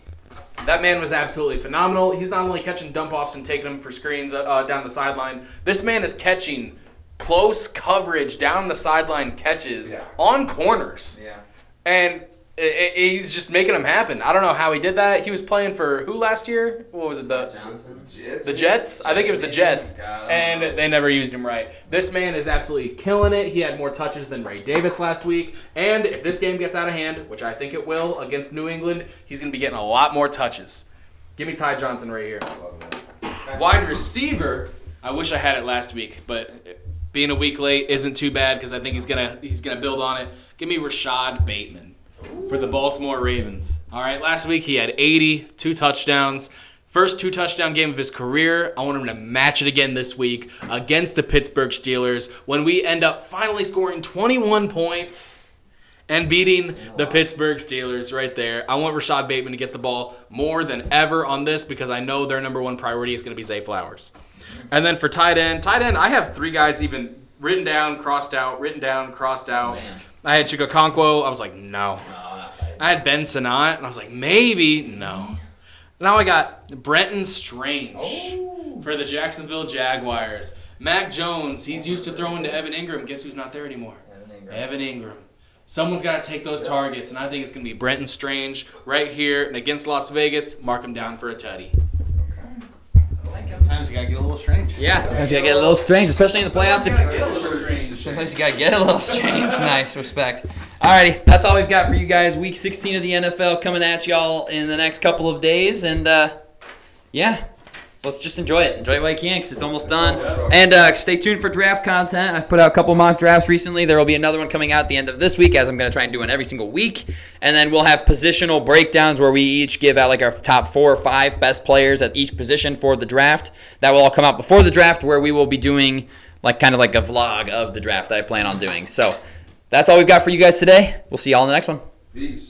That man was absolutely phenomenal. He's not only catching dump-offs and taking them for screens down the sideline. This man is catching close coverage down the sideline catches on corners. Yeah. And he's just making them happen. I don't know how he did that. He was playing for who last year? What was it? The Jets? I think it was the Jets. And they never used him right. This man is absolutely killing it. He had more touches than Ray Davis last week. And if this game gets out of hand, which I think it will against New England, he's going to be getting a lot more touches. Give me Ty Johnson right here. Wide receiver, I wish I had it last week, but being a week late isn't too bad because I think he's gonna build on it. Give me Rashad Bateman for the Baltimore Ravens. All right, last week he had 80, 2 touchdowns, First 2 touchdown game of his career. I want him to match it again this week against the Pittsburgh Steelers when we end up finally scoring 21 points and beating the Pittsburgh Steelers right there. I want Rashad Bateman to get the ball more than ever on this because I know their number one priority is going to be Zay Flowers. And then for tight end, I have 3 guys even written down, crossed out, written down, crossed out. Man. I had Chigokonkwo. I was like, no. I had Ben Sinnott, and I was like, maybe, no. Now I got Brenton Strange for the Jacksonville Jaguars. Mac Jones, he's used to throwing to Evan Ingram. Guess who's not there anymore? Evan Ingram. Someone's got to take those targets, and I think it's going to be Brenton Strange right here. And against Las Vegas, mark him down for a tutty. Sometimes you gotta get a little strange. Yeah, sometimes you gotta get a little strange, especially in the playoffs. Sometimes you gotta get a little strange. Nice, respect. Alrighty, that's all we've got for you guys. Week 16 of the NFL coming at y'all in the next couple of days, and yeah, let's just enjoy it. Enjoy it while you can, because it's almost done. And stay tuned for draft content. I've put out a couple mock drafts recently. There will be another one coming out at the end of this week, as I'm going to try and do one every single week. And then we'll have positional breakdowns where we each give out like our top 4 or 5 best players at each position for the draft. That will all come out before the draft, where we will be doing kind of like a vlog of the draft that I plan on doing. So that's all we've got for you guys today. We'll see y'all in the next one. Peace.